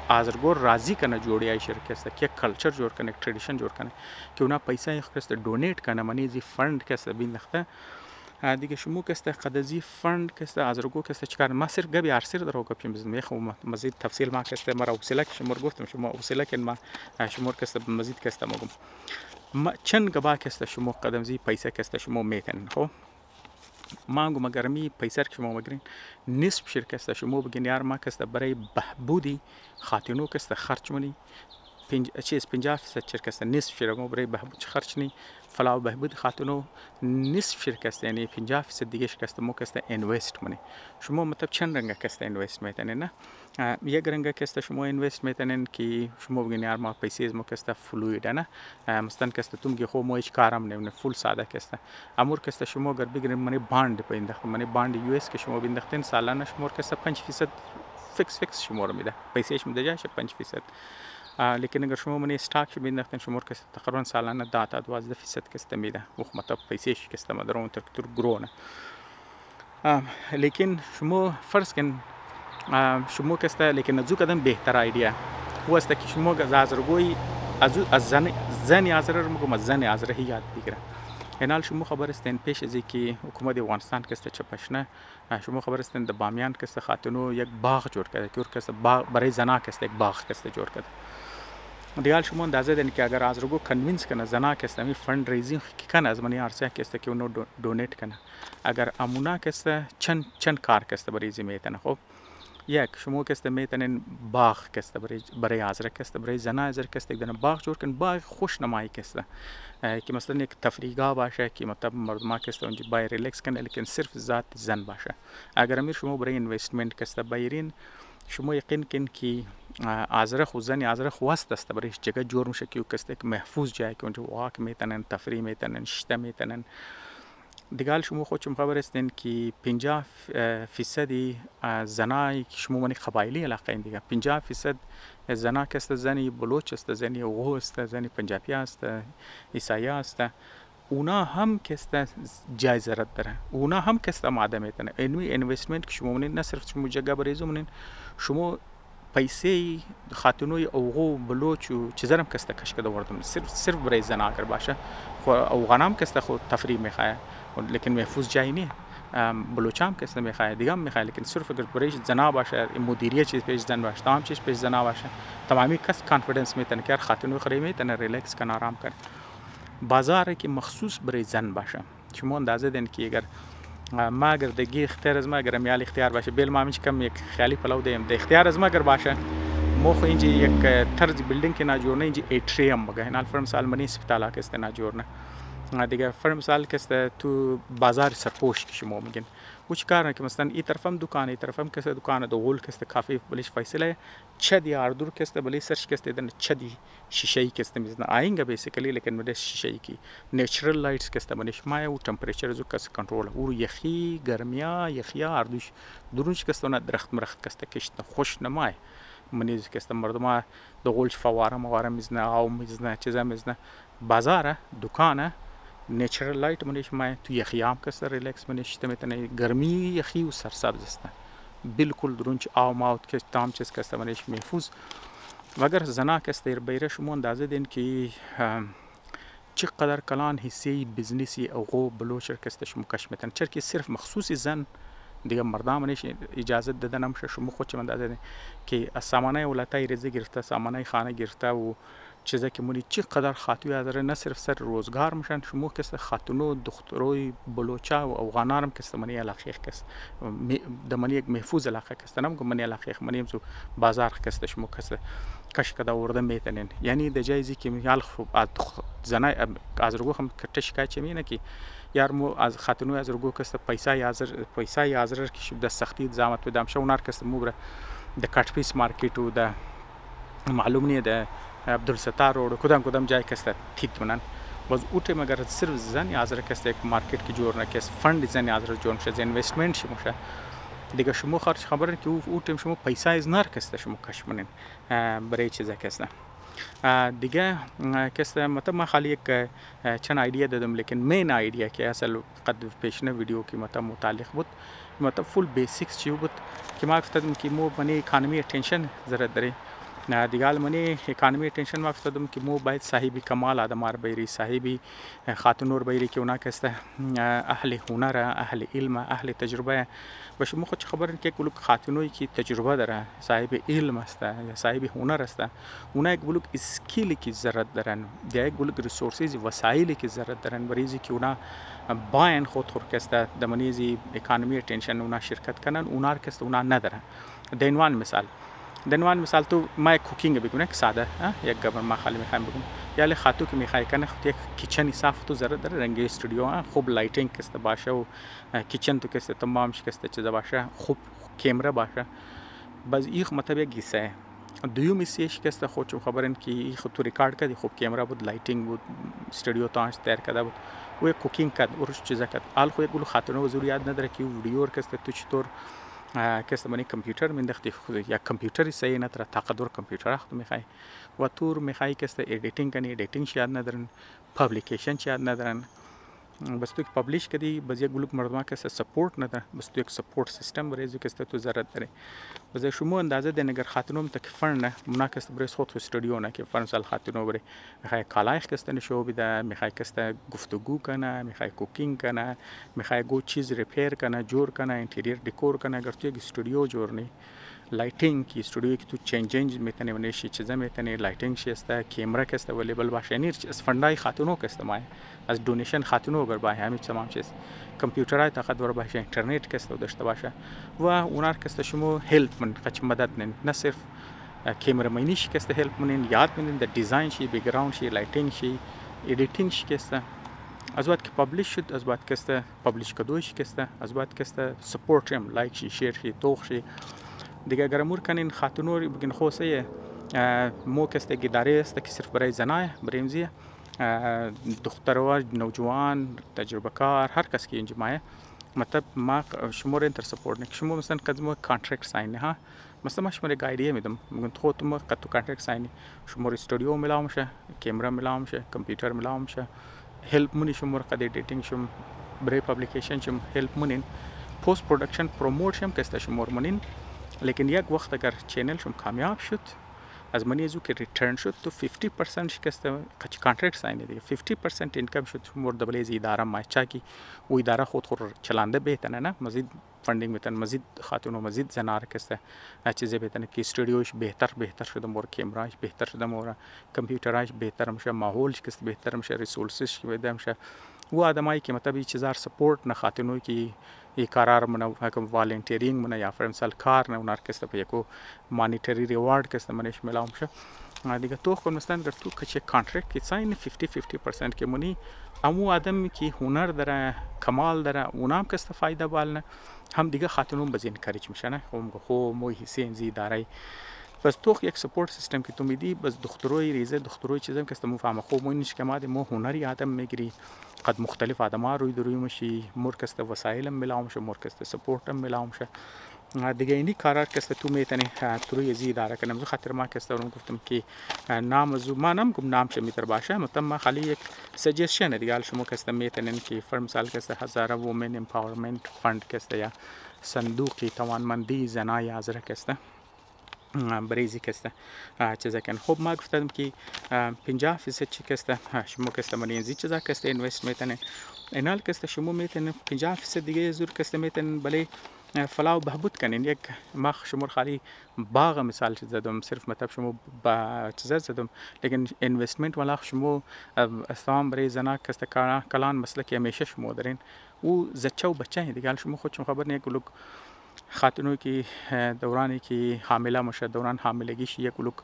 آزرگور راضی کنه جوڑی آئی شرکت است که کلچر جور کنه تریڈیشن جور کنه که اونا پیسه کسته دونیت کنه منی زی فند کسته بین نخته دیگه شما کسته قدزی فند کسته آزرگو کسته چیکار ما صرف گبی ارسیر درو گپیم بزنم یه خو مزید تفصیل ما کسته مرا وسیله که شما گفتم شما وسیله که ما شما کسته مزید کسته مگم چند گبا کسته شما قدم زی پیسه کسته شما میتن خو مانگو مگرمی پیسر که شما بگیرین نصف شرکت شما بگین یار ما کست برای بهبودی خاتونو کست خرج منی 50% شرکت نصف شرکت برای بهبود خرج نی فلاو بهبود خاتونو نصف شرکت یعنی 50% دیگه شرکت مو کست اینوست منی شما مطلب چند رنگ کست اینوست میتونین نه یک رنگ کست شما اینوست میتونین که شما بگین یار ما پیسه از مو کست فلوید نه مثلا کست تو میگی خو ما هیچ کارم نمیکنه فول ساده کست امور کست شما اگر بگیرین منی باند پیندخت منی باند یو اس که شما بیندختین سالانه شما کست 5% فیکس شما رو میده پیسهش میده جاش 5%. لیکن اگر شما منی استاک بیندختین شما کست تقریبا سالانه 10 تا 12% کست میده مطلب پیسهش کست مدرون تر گرونه. لیکن شما فرض کن شما کست لیکن از او کدام بهتر ایده هو است که شما از آزرگوی از زن آزر رو میگم از زن آزر هی یاد بگیره. اینال شما خبر استین پیش از اینکه حکومت افغانستان کست چپشنه شما خبر استین د بامیان کست خاتونو یک باغ جور کرده که کست باغ برای زنا کست یک باغ کست جور کرده. دیال شما اندازه دین که اگر آزرگو کنوینس کنه زنا کست می فند ریزینگ کنه از منی ارسیا کست که اونو دونیت کنه اگر امونا کست چند کار کست برای زمیتن خب یک شما کست میتونین باغ کست برای آزر کست برای زنا آزر کست یک دونه باغ جور کن باغ خوش نمایی کست که مثلا یک تفریحگاه باشه که مطلب مردم کست اونجا بای ریلکس کنه لیکن صرف ذات زن باشه. اگر امیر شما برای اینوستمنت کست بایرین شما یقین کن که آزر خو زن آزر خو وست است برای جگه جور میشه که کست یک محفوظ جای که اونجا واک میتونن تفریح میتونن شته میتونن. دیگه شما خودتون خبر هستین که 50% زنایی که شما منی قبایلی علاقه این دیگه 50% زنا کست زنی بلوچ است زنی اوغو است زنی پنجابی است عیسایی است اونا هم کست جای ضرورت داره اونا هم کست ماده میتونه اینوی اینوستمنت که شما منین نه صرف شما جگه برای زمینین شما پیسه خاتونوی اوغو بلوچ و چیزارم کست کش کده وردم صرف برای زنا اگر باشه خو اوغانام کست خود تفریح میخواه لیکن محفوظ جایی نیه بلوچام کس نمیخواد دیگه هم میخواد لیکن صرف اگر برایش زنا باشه مدیریت چیز پیش زن باشه تمام چیز پیش زنا باشه تمامی کس کانفیدنس میتونه که خاتون خری میتونه ریلکس کنه آرام کنه. بازار که مخصوص برای زن باشه شما اندازه دین که اگر ما اگر دیگه اختیار از ما اگر میال اختیار باشه بیل ما میش کم یک خیالی پلاو دیم د اختیار از ما اگر باشه مو خو اینجا یک طرز بیلدینگ که ناجور نه اینجا ایتریم بگه این الفرم سال منی اسپیتالا که است ناجور نه دیگه فرم سال کست تو بازار سرپوش که شما میگین و چی کار که مثلا این طرفم دکانه این طرفم کست دکانه دو غول کست کافی بلیش فیصله چدی آردور کست بلی سرچ کست دن چدی شیشه ای کست میزنه آینگه بیسیکلی لیکن مده شیشه ای کی نیچرال لایتس کست منش مایه و تمپریچر زو کست کنترل او یخی گرمیا یخیا آردوش درونش کست اون درخت مرخت کست کشت خوش نمای منیز کست مردم دو غولش فواره مواره میزنه آو میزنه چیزا میزنه بازار دکانه نیچرال لایت منش ما تو یخیام کس ریلکس منش میتونه گرمی یخی و سرسبز است بالکل درونچ آو ماوت که تام چیز کس منش محفوظ و اگر زنا کس در بیره شما اندازه دین که چقدر کلان حصه بزنسی او بلوچر کس شما کش میتونه چرا صرف مخصوص زن دیگه مردم منش اجازه دادن نمیشه شما خود چه اندازه دین که از سامانه ولایت رزق گرفته سامانه خانه گرفته و چیزی که منی چقدر خاتوی ازره نه صرف سر روزگار میشن شما کس خاتونو دختروی بلوچا و افغانارم کس منی علاقه کس دمنی یک محفوظ علاقه کس نمیگم منی علاقه منی تو بازار کس شما کس کش کدا ورده میتنین یعنی د جایزی که میال زنا ازرگو هم کتش کای چه مینه که یار مو از خاتونو ازرگو کس پیسای ازر که د سختی زحمت بدم شو نار کس مو بر د کټ پیس مارکیټ و د معلوم نه ده عبدالستار روड کدام جای کست تیت منن باز اوته مگر صرف زن آزر کست یک مارکت کی جور نکس فند زن آزر جور میشه اینوستمنت شموشه دیگه شما خارج خبره که اوته شما پیسه از نار کست شما کش منن برای چیزا کست دیگه کست مطلب ما خالی یک چند ایده دادم لیکن مین ایده که اصل قد پیشنه ویدیو کی مطلب متعلق بود مطلب فول بیسیکس چی بود که ما گفتم که مو بنی اکانومی اتنشن ضرورت داره دیگه المانی اکانومی تنشن ما افتادم که مو باید صاحبی کمال آدمار بیری، صاحبی خاتونور بیری که اونا کسته اهل هنر، اهل علم، اهل تجربه باشه. مو خود خبرن که گلوک خاتونوی که تجربه داره، صاحب علم است یا صاحب هنر است، اونا یک گلوک اسکیلی که ضرورت دارن یا یک گلوک ریسورسز وسایلی که ضرورت دارن بریزی که اونا باین خود کسته دمنیزی اکانومی تنشن اونا شرکت کنن، اونا کسته اونا ندارن. دینوان مثال تو ما کوکینگ بگم که ساده یک گبر ما خالی میخوایم بگم یا خاطو که میخوای کنه خود یک کیچنی صاف تو ضرورت داره، رنگ استودیو خوب لایتینگ کسته باشه و کیچن تو کسته تمام کسته چیزا باشه، خوب کامera باشه. باز ایخ مطلب یک گیسه دویومی سیش کسته خود چون خبرن که ایخ تو ریکارد کردی، خوب کامera بود، لایتینگ بود، استودیو تاش تیار کرده بود و کوکینگ کرد و روش چیزا کرد. حال خو یک گلو خاطرونه وزور یاد نداره که ویدیو کسته تو چطور کسته منی کامپیوتر مینداختی خود یا کامپیوتری سعی نتره تقدر کامپیوتر اخت میخوای و تور میخوای کسته ادیتینگ کنی، ادیتینگ یاد ندارن، پابلیکیشن یاد ندارن. بس تو پابلیش کردی باز یک گلوک مردم کسته سپورت نداره، بس تو یک سپورت سیستم برای کسته تو ضرورت داره. باز شما اندازه دنگر خاتونم تک فرن منا کسته برای خود استودیو نه که فرن سال خاتونو برای میخوای کالایخ کسته نشو بده، میخوای کسته گفتگو کنه، میخوای کوکینگ کنه، میخوای گو چیز ریپیر کنه، جور کنه، انتریور دکور کنه. اگر تو یک استودیو جور نی لایتینگ کی استودیو که تو چنج میتونی ونیشی چیزا میتونی لایتینگ شسته، کامera کسته اویلیبل باشه. نیر از فندای خاتونو کسته مای از دونیشن خاتونو اگر باشه همین تمام چیز کامپیوترای تقدر باشه، اینترنت کسته داشته باشه و اونار کسته شما هلپ من قچ مدد نه صرف کامera مینیش کسته هلپ منین یاد منین د دیزاین شی، بیکگراند شی، لایتینگ شی، ادیتینگ شی کسته. از وقت که پابلیش شد، از وقت کسته پابلیش کدوش کسته، از وقت کسته سپورت هم لایک شی، شیر شی، توخ شی. دیگه اگر امور کنین خاتونور بگین خوسه مو کسته گداره است که صرف برای زنای برای امزیه دخترها، نوجوان، تجربه کار، هر کس که اینجا مایه مطلب ما شما رو انتر سپورت نک. شما مثلا کدوم کانترکت ساین ها مثلا ما شما گایدیه میدم میگن تو تو کدو کانترکت ساینی شما استودیو میلاو میشه، کامera میلاو میشه، کامپیوتر میلاو میشه، هلپ منی شما قد ادیتینگ شما برای پابلیکیشن شما هلپ منین، پست پرودکشن پروموت شما کسته شما منین. لیکن یک وقت اگر چینل شما کامیاب شد از منی زو که ریترن شد تو 50% شکسته کانترکت ساین دیگه 50% اینکم شد مورد بلیز اداره ماچا کی و اداره خود چلنده بهتنه نه مزید فندینگ میتن، مزید خاتون و مزید زنار کسته چیزی بهتنه که استودیوش بهتر شده، مور کامراش بهتر شده، مور کامپیوتراش بهتر میشه، ماحولش کس بهتر میشه، ریسورسش بهتر میشه و آدمایی که مطلب چیزار سپورت نه خاتونو کی ای قرار منو حکم والنتیرینگ منو یا فرمسال کار نه اونار کسته په یکو مانیټری ریوارد کسته منش ملاوم شه دیگه تو خو مثلا در تو که کانترکت کی ساین 50% که منی امو آدم کی هنر داره، کمال داره، اونام کسته فایده بالنه هم دیگه خاتونون بزین کاریج میشه نه خو مو حسین زی دارای. بس تو یک سپورت سیستم که تو میدی بس دختروی ریزه دختروی چیزام که استمو فهم خو مو نیش کماد مو هنری آدم میگیری قد مختلف آدما روی دروی مشی مرکز وسایل ملاوم شه، مرکز سپورت ملاوم شه دیگه اینی کارا کسته تو میتونی تو روی زی داره کنم. خاطر ما کسته اون گفتم که نام زو ما نام گم نام شه میتر باشه مطلب ما خالی یک سجشن دیگه شما کسته میتونین که فرم سال کسته هزار وومن امپاورمنت فند کسته یا صندوقی توانمندی زنای حاضر کسته بریزی کسته چیزا کن. خب ما گفتم که 50% چی کسته شما کسته منینزی چیزا کسته اینوست میتونه اینال کسته شما میتونه 50% دیگه زور کسته میتونه بله فلاو بهبود کنین. یک ما شما خالی باغ مثال زدم صرف مطلب شما با چیزا زدم لیکن اینوستمنت والا شما استام برای زنا کسته کلان مسئله که همیشه شما دارین او زچه و بچه دیگه شما خود شما خبر نه گلوک خاتونو کی دورانی که حامله میشه دوران حاملگیش یک گلوک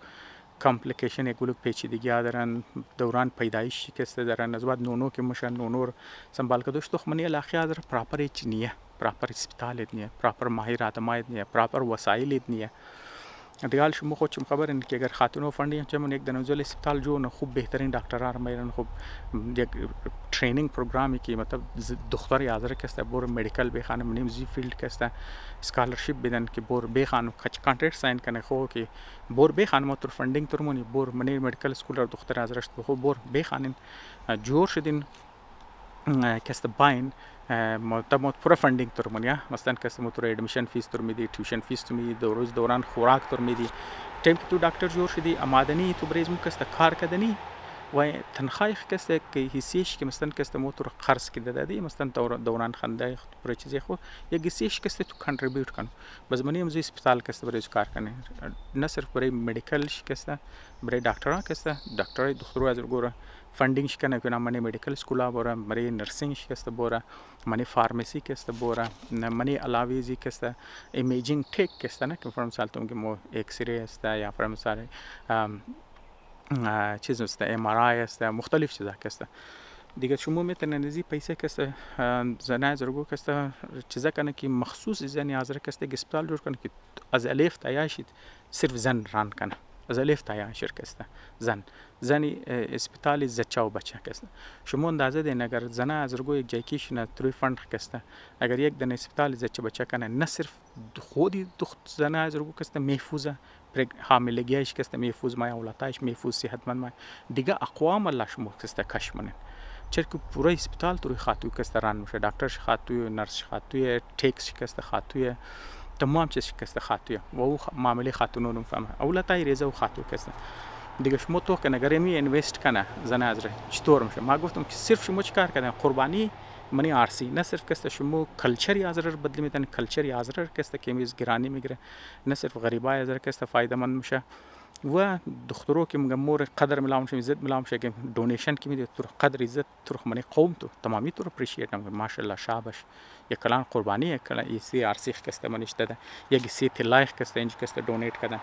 کامپلیکیشن یک گلوک پیچیدگی دارن، دوران پیدایش شکسته دارن، از بعد نونو که میشن نونور سنبال کدوش تخمنی الاخیر در پراپر هیچ نیه، پراپر اسپیتال نیه، پراپر ماهر آدمای نیه، پراپر وسایل نیه دیگه شما خود شما خبرین که اگر خاتونو فندی چمون یک دنوزل اسپیتال جو نه خوب بهترین دکترها میرن، خوب یک ترینینگ پروگرامی که مطلب دختر حاضر کسته بور مدیکال بخانه منیم زی فیلد کسته اسکالرشپ بدن که بور بخانه کچ کانترکت ساین کنه خو که بور بخانه متر فندینگ ترمونی بور منی مدیکال اسکول دختر حاضرش خو بور بخانه جور شدین کسته باین مطلب پورا فندینگ ترمونیا مثلا کسته متر ادمیشن فیس تر میدی، ټیوشن فیس تر میدی، روز دوران خوراک تر میدی، تایم که تو دکتر جور شدی آمادنی تو برای کست کار کردنی و تنخواهی کست که حسیش که مثلا کست موتور قرض کرده دادی مثلا دوران خنده برای چیزی خو یک حسیش کست تو کانتریبیوت کن باز منی امروز اسپیتال کست برای کار کنه نه صرف برای مدیکال کست برای دکترها کست دکترای دکترو از گوره فندینگ کنه که منی مدیکال اسکولا بوره منی نرسینگ کست بوره منی فارمسی کست بوره منی علاوه کست ایمیجینگ تک کست نه که فرض مثال تو مو ایکس ری است یا فرض مثال چیز است MRI است مختلف چیزا کست دیگه شما میتونید از این پیسه کست زنای زرگو کست چیزا کنه که مخصوص زنی حاضر کست اسپیتال جور کنه که از الف تا یا شید صرف زن ران کنه از الف تا یا شرکت زنی اسپیتال زچا و بچه کست شما اندازه دین اگر زنا از زرگو یک جایکیش نه تروی فند کست اگر یک دن اسپیتال زچا بچه کنه نه صرف خودی دخت زنا از زرگو کست محفوظه حاملگیش کست محفوظ مای اولادش محفوظ صحتمند مای دیگه اقوام الله شما کست کشمنن چرا که پورا اسپیتال توی خاطوی کست ران میشه دکترش خاطوی نرس خاطوی تکس کست خاطوی تمام چیز کست خاطوی و او معامله خاتونون فهمه اولادای ریزه و خاطو کست دیگه شما تو کنه اگر می اینوست کنه زنه از چطور میشه ما گفتم که صرف شما چیکار کردن قربانی منی آرسی نه صرف کست شما کلچری ازر بدلی میتن کلچری ازر کست که میز گرانی میگیره نه صرف غریبای ازر کست فایده مند میشه و دخترو که میگم مور قدر ملام شه عزت ملام شه که دونیشن که میده تو قدر عزت تو منی قوم تو تمامی تو اپریشیت میگم ماشاءالله شابش یک کلان قربانی یک کلان سی آرسی کست منیش داده یک سی لایق کست اینج کست دونیت کردن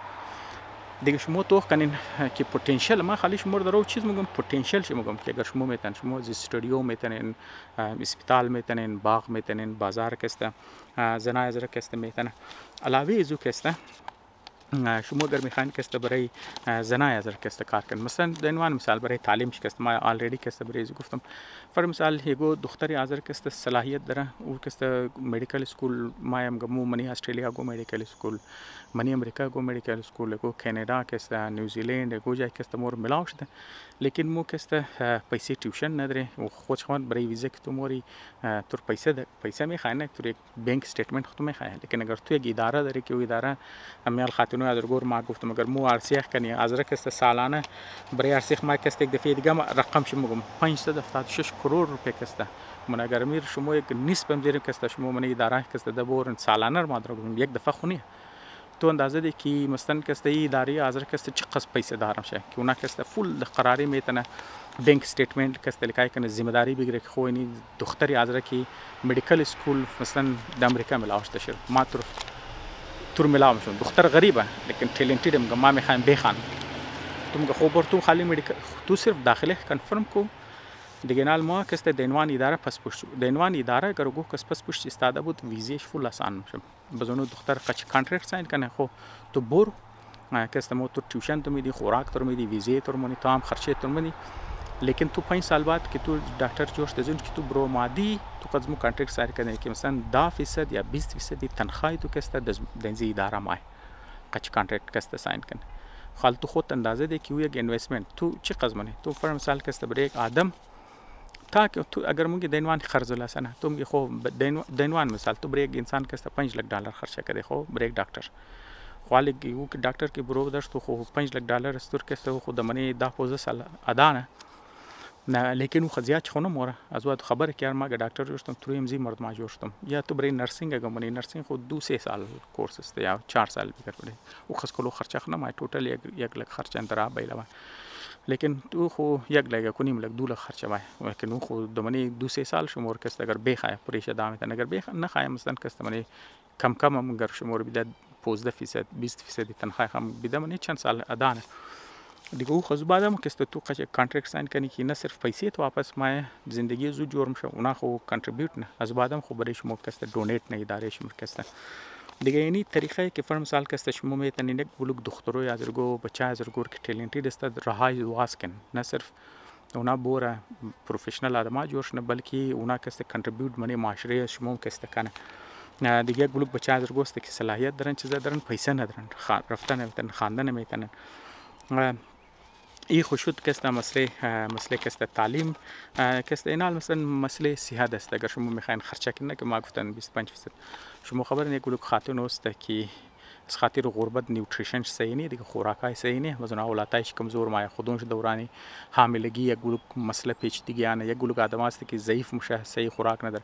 دیگه شما تو کنین که پتانسیل ما خالی شما درو چیز میگم پتانسیل شما میگم که اگر شما میتونین شما از استودیو میتونین اسپیتال میتونین باغ میتونین بازار کسته زنای ازر کسته میتونن علاوه ازو کسته شما اگر میخواین کسته برای زنای ازر کسته کار کنین مثلا دنوان مثال برای تعلیم کسته ما آلریدی کسته برای گفتم فر مثال یگو دختری ازر کسته صلاحیت داره او کسته مدیکال اسکول ما هم گمو منی استرالیا گو مدیکال اسکول منی امریکا گو مدیکال اسکول گو کانادا کسته نیوزیلند گو جای کسته مور ملاو شده لیکن مو کسته پیسه ټیوشن نداره و خودش خود برای ویزه که تو موری تر پیسه میخواین تو یک بانک استیتمنت خود میخواین لیکن اگر تو یک اداره داری که اداره امیال خاتونو از گور ما گفتم اگر مو ارسیخ کنی از کسته سالانه برای ارسیخ ما کسته یک دفعه دیگه رقم شو میگم 576 کروڑ روپیه کسته من اگر میر شما یک نسبت میذاریم کسته شما من اداره کسته دبور سالانه ما درگم یک دفعه خونی تو اندازه دی که مثلا کسته اداری حاضر کسته چه قسم پیسه دارم شه که اونا کسته فول قراری میتونه بانک استیتمنت کسته لکای کنه ذمہ داری بگیره که خو اینی دختری حاضر کی مدیکال اسکول مثلا د امریکا ملاوشته شه ما تور ملاو شون دختر غریبه لیکن ټیلنټډ ما میخوام بخوان تو میگه خو بر تو خالی مدیکال تو صرف داخله کنفرم کو دیگه نال ما کسته دینوان اداره پس پشت دینوان اداره اگر گو کس پس پشت استاده بود ویزیش فول آسان میشه بزنو دختر قچ کانترکت ساین کنه خو تو بور کسته مو تو ټیوشن تو میدی خوراک تو میدی ویزه تو میدی تو هم خرچه تو میدی لیکن تو 5 سال بعد که تو دکتر جوش دزون که تو برو مادی تو قزمو کانترکت ساین کنه که مثلا 10% یا 20% تنخواه تو کسته دنزی اداره مای قچ کانترکت کسته ساین کنه خال تو خود اندازه دی که یک اینوستمنت تو چی قزمونه تو فر مثال کسته برای یک آدم تا که تو اگر مونږ دینوان خرج لاسنه تو مونږ خو دینوان مثال تو برای یک انسان کسته 5 لک ډالر خرچه کړي خو برای یک ډاکټر خو یو ډاکټر کې برو درشتو خو 5 لک ډالر استور کسته خو د منی 10 سال ادانه نه لیکن خو زیات خونه موره از وقت خبر کردم ما دکتر جوشتم تو ام زی مرد ما جوشتم یا تو برای نرسینگ اگه منی نرسینگ خود 2-3 سال کورس است یا 4 سال بگر بده او خاص کلو خرچه خونه ما ټوټل 1 لک خرچه اندرا بیلوا لیکن تو خو 1 لک کنیم لک 2 لک خرچه وای لیکن خو د منی 2-3 سال شمور کست اگر بخای پریش دامه تن اگر بخ نه خایم مثلا کست منی کم مگر شمور بده 15% 20% تنخواه هم بده منی چند سال ادانه دیگه او خود بعدم کست تو قش کانترکت ساین کنی که نه صرف پیسه تو واپس ما زندگی زو جور میشه اونا خو کانتریبیوت نه از بعدم خو برای شما کست دونیت نه اداره شما کست دیگه اینی طریقه که فرم سال کست شما میتونین یک بلوک دخترو یا درگو بچه از درگور که ټیلنټډ است رهای واس کن نه صرف اونا بوره پروفیشنل آدم جورش نه بلکه اونا کست کانتریبیوت منی معاشره شما کست کنه دیگه یک بلوک بچه از درگو است که صلاحیت دارن چیزا دارن پیسه ندارن رفتن میتونن خواندن میتونن ای خوشود کسته مسئله کسته تعلیم کسته اینال مثلا مسئله صحت است اگر شما میخواین خرچه کنه که ما گفتن 25% شما خبر یک گلوک خاتون است که خاطر غربت نیوتریشنش صحیح نیست دیگه، خوراکای صحیح نیست، مثلا اولادش کمزور مایه خودش دورانی حاملگی یک گلوک مسئله پیچیدگی آنه، یک گلوک آدم است که ضعیف میشه، صحیح خوراک نداره.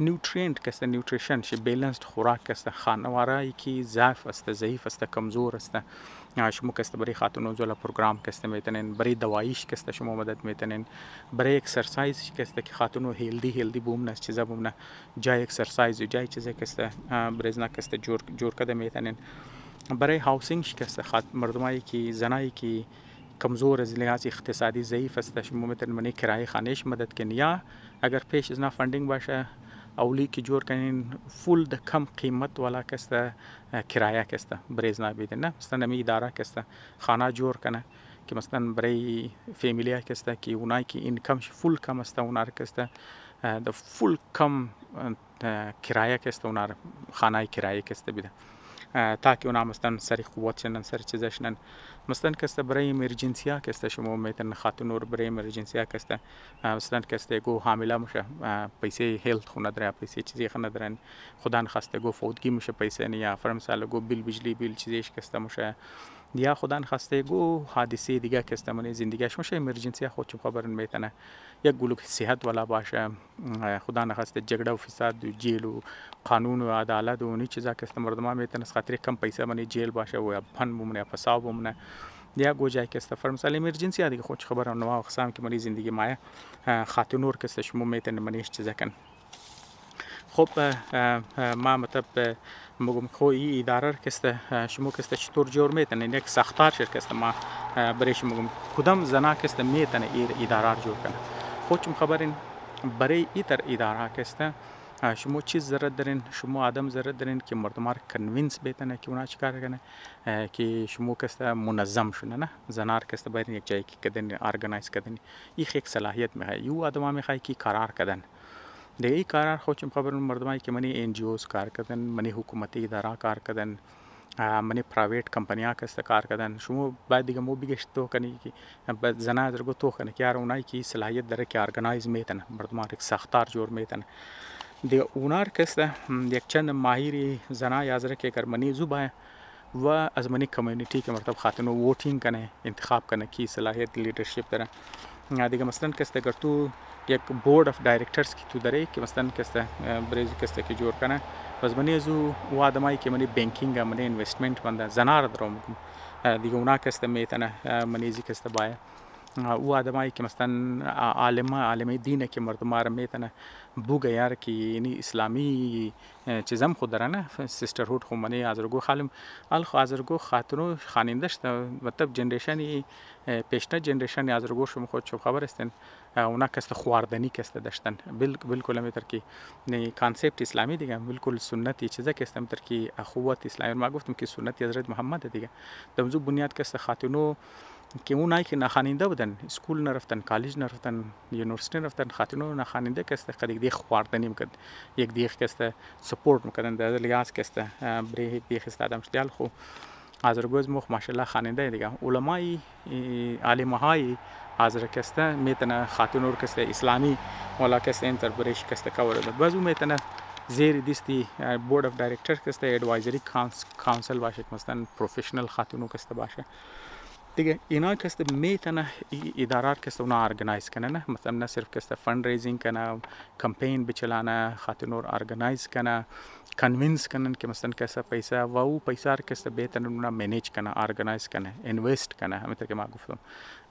نیوترینت کسته نیوتریشن ش بیلنسد خوراک کسته، خانوارایی که ضعف است، ضعیف است، کمزور است، شما کسته برای خاتون زولا پروگرام کسته میتونین، برای دواییش کسته شما مدد میتونین، برای اکسرسایز کسته که خاتون هیلدی بوم نه چیزا بوم نه، جای اکسرسایز جای چیزا کسته برزنا کسته جور کده میتونین. برای هاوسینگ کسته مردمایی که زنایی که کمزور از لحاظ اقتصادی ضعیف است شما میتونین منی کرایه خانهش مدد کنین، یا اگر پیش از فاندینگ باشه اولی که جور کنین فول د کم قیمت والا کسته کرایه کسته برزنا بیدن نه، مثلا می اداره کسته خانه جور کنه که مثلا برای فامیلی کسته که اونایی که اینکمش فول کم است اونار کسته د فول کم کرایه کسته اونار خانه کرایه کسته بیده تا که اونا مثلا سر قوت شنن سر چیزش شنن. مثلا کسته برای امرجنسیا کسته شما میتونن خاتون رو برای امرجنسیا کسته مثلا کسته گو حامله میشه پیسه هیلت خو نداره، پیسه چیزی خو ندارن، خدا نخواسته گو فوتگی میشه پیسه نه، یا فرض مثلا گو بیل بجلی بیل چیزیش کسته میشه، یا خدا نخواسته گو حادثه دیگه کسته من زندگیش میشه امرجنسی خودش خبرن میتونه یک گلوک صحت والا باشه، خدا نخواسته جګړه و فساد و جیل و قانون و عدالت و نی چیزا کسته مردم میتونه خاطر کم پیسه من جیل باشه و فن بمونه فساد بمونه، یا گوجای کسته فرض مثلا امرجنسی دیگه خودش خبرن نو اقسام که من زندگی مایه خاتونور کسته شما میتونه منیش چیزا کن. خب ما مطلب مگم خو ای اداره کسته شما کسته چطور جور میتونین یک ساختار شرکت ما برای شما مگم کدام زنا کسته میتونه ایر اداره جور کنه. خودم خبرین برای ایتر اداره کسته شما چیز ضرورت دارین، شما آدم ضرورت دارین که مردم را کنوینس بتونه که اونا چیکار کنه که شما کسته منظم شونه نه، زنار کسته باید یک جایی که کدن ارگانایز کدن یک صلاحیت میخواد، یو آدم میخواد که قرار کدن دیگه ای کار خودم خبرون مردمایی که منی انجیوز کار کردن، منی حکومتی اداره کار کردن، منی پرایوت کمپانیا کسته کار کردن، شما باید دیگه مو بگشت تو کنی که زنا درگو تو کنی که یار اونایی که صلاحیت داره که ارگانایز میتونه مردمان یک ساختار جور میتونه دیگه اونار کسته یک چند ماهری زنا یازره که اگر منی زوبای و از منی کمیونیتی که مرتب خاتون ووتینگ کنه انتخاب کنه کی صلاحیت لیدرشپ داره دیگه مثلا کسته اگر تو یک بورد اف دایرکترز که تو داره که مثلا کسته بریز کسته که جور کنه پس منی زو و آدمایی که منی بانکینگ منی اینوستمنت بنده زنار دارم دیگه اونا کسته میتونه منی زی کسته باید او آدمایی که مثلا عالم دینه که مردم را میتونه بوگه یار که یعنی اسلامی چیزم خود داره نه سیسترهود خو منی ازرگو خالم الخو ازرگو خاتونو خانندش مطلب جنریشنی پیشتر جنریشنی ازرگو شما خود چه خبر هستین اونا کسته خواردنی کسته داشتن بالکل میتر که کانسپت اسلامی دیگه بالکل سنتی چیزا کسته میتر که اخوت اسلامی ما گفتم که سنتی حضرت محمد دیگه دمزو بنیاد کسته خاتونو که اونایی که نخواننده بودن اسکول نرفتن کالج نرفتن یونیورسیتی نرفتن خاتونو نخواننده کسته قدیگ دیگه خواردنی میکرد یک دیگه کسته سپورت میکردن در لیاز کسته برای دیگه کسته آدم شدیال خو ازرگوز مخ ماشاءالله خواننده دیگه علمای عالمهای ازر کسته میتونه خاتونو کسته اسلامی ولا کسته انتر برش کسته کاور بعضو میتونه زیر دیستی بورد اف دایرکتور کسته ادوایزری کانسل باشه مثلا پروفشنال خاتونو کسته باشه دیگه اینا کسته میتونه ادارات کسته اونا ارگانایز کنه نه مثلا نه صرف کسته فند ریزینگ کنه کمپین بچلانه خاتونور ارگانایز کنه کنوینس کنن که مثلا کسته پیسه و او پیسه کسته بهتر اونا منیج کنه ارگانایز کنه اینوست کنه همینطور که ما گفتم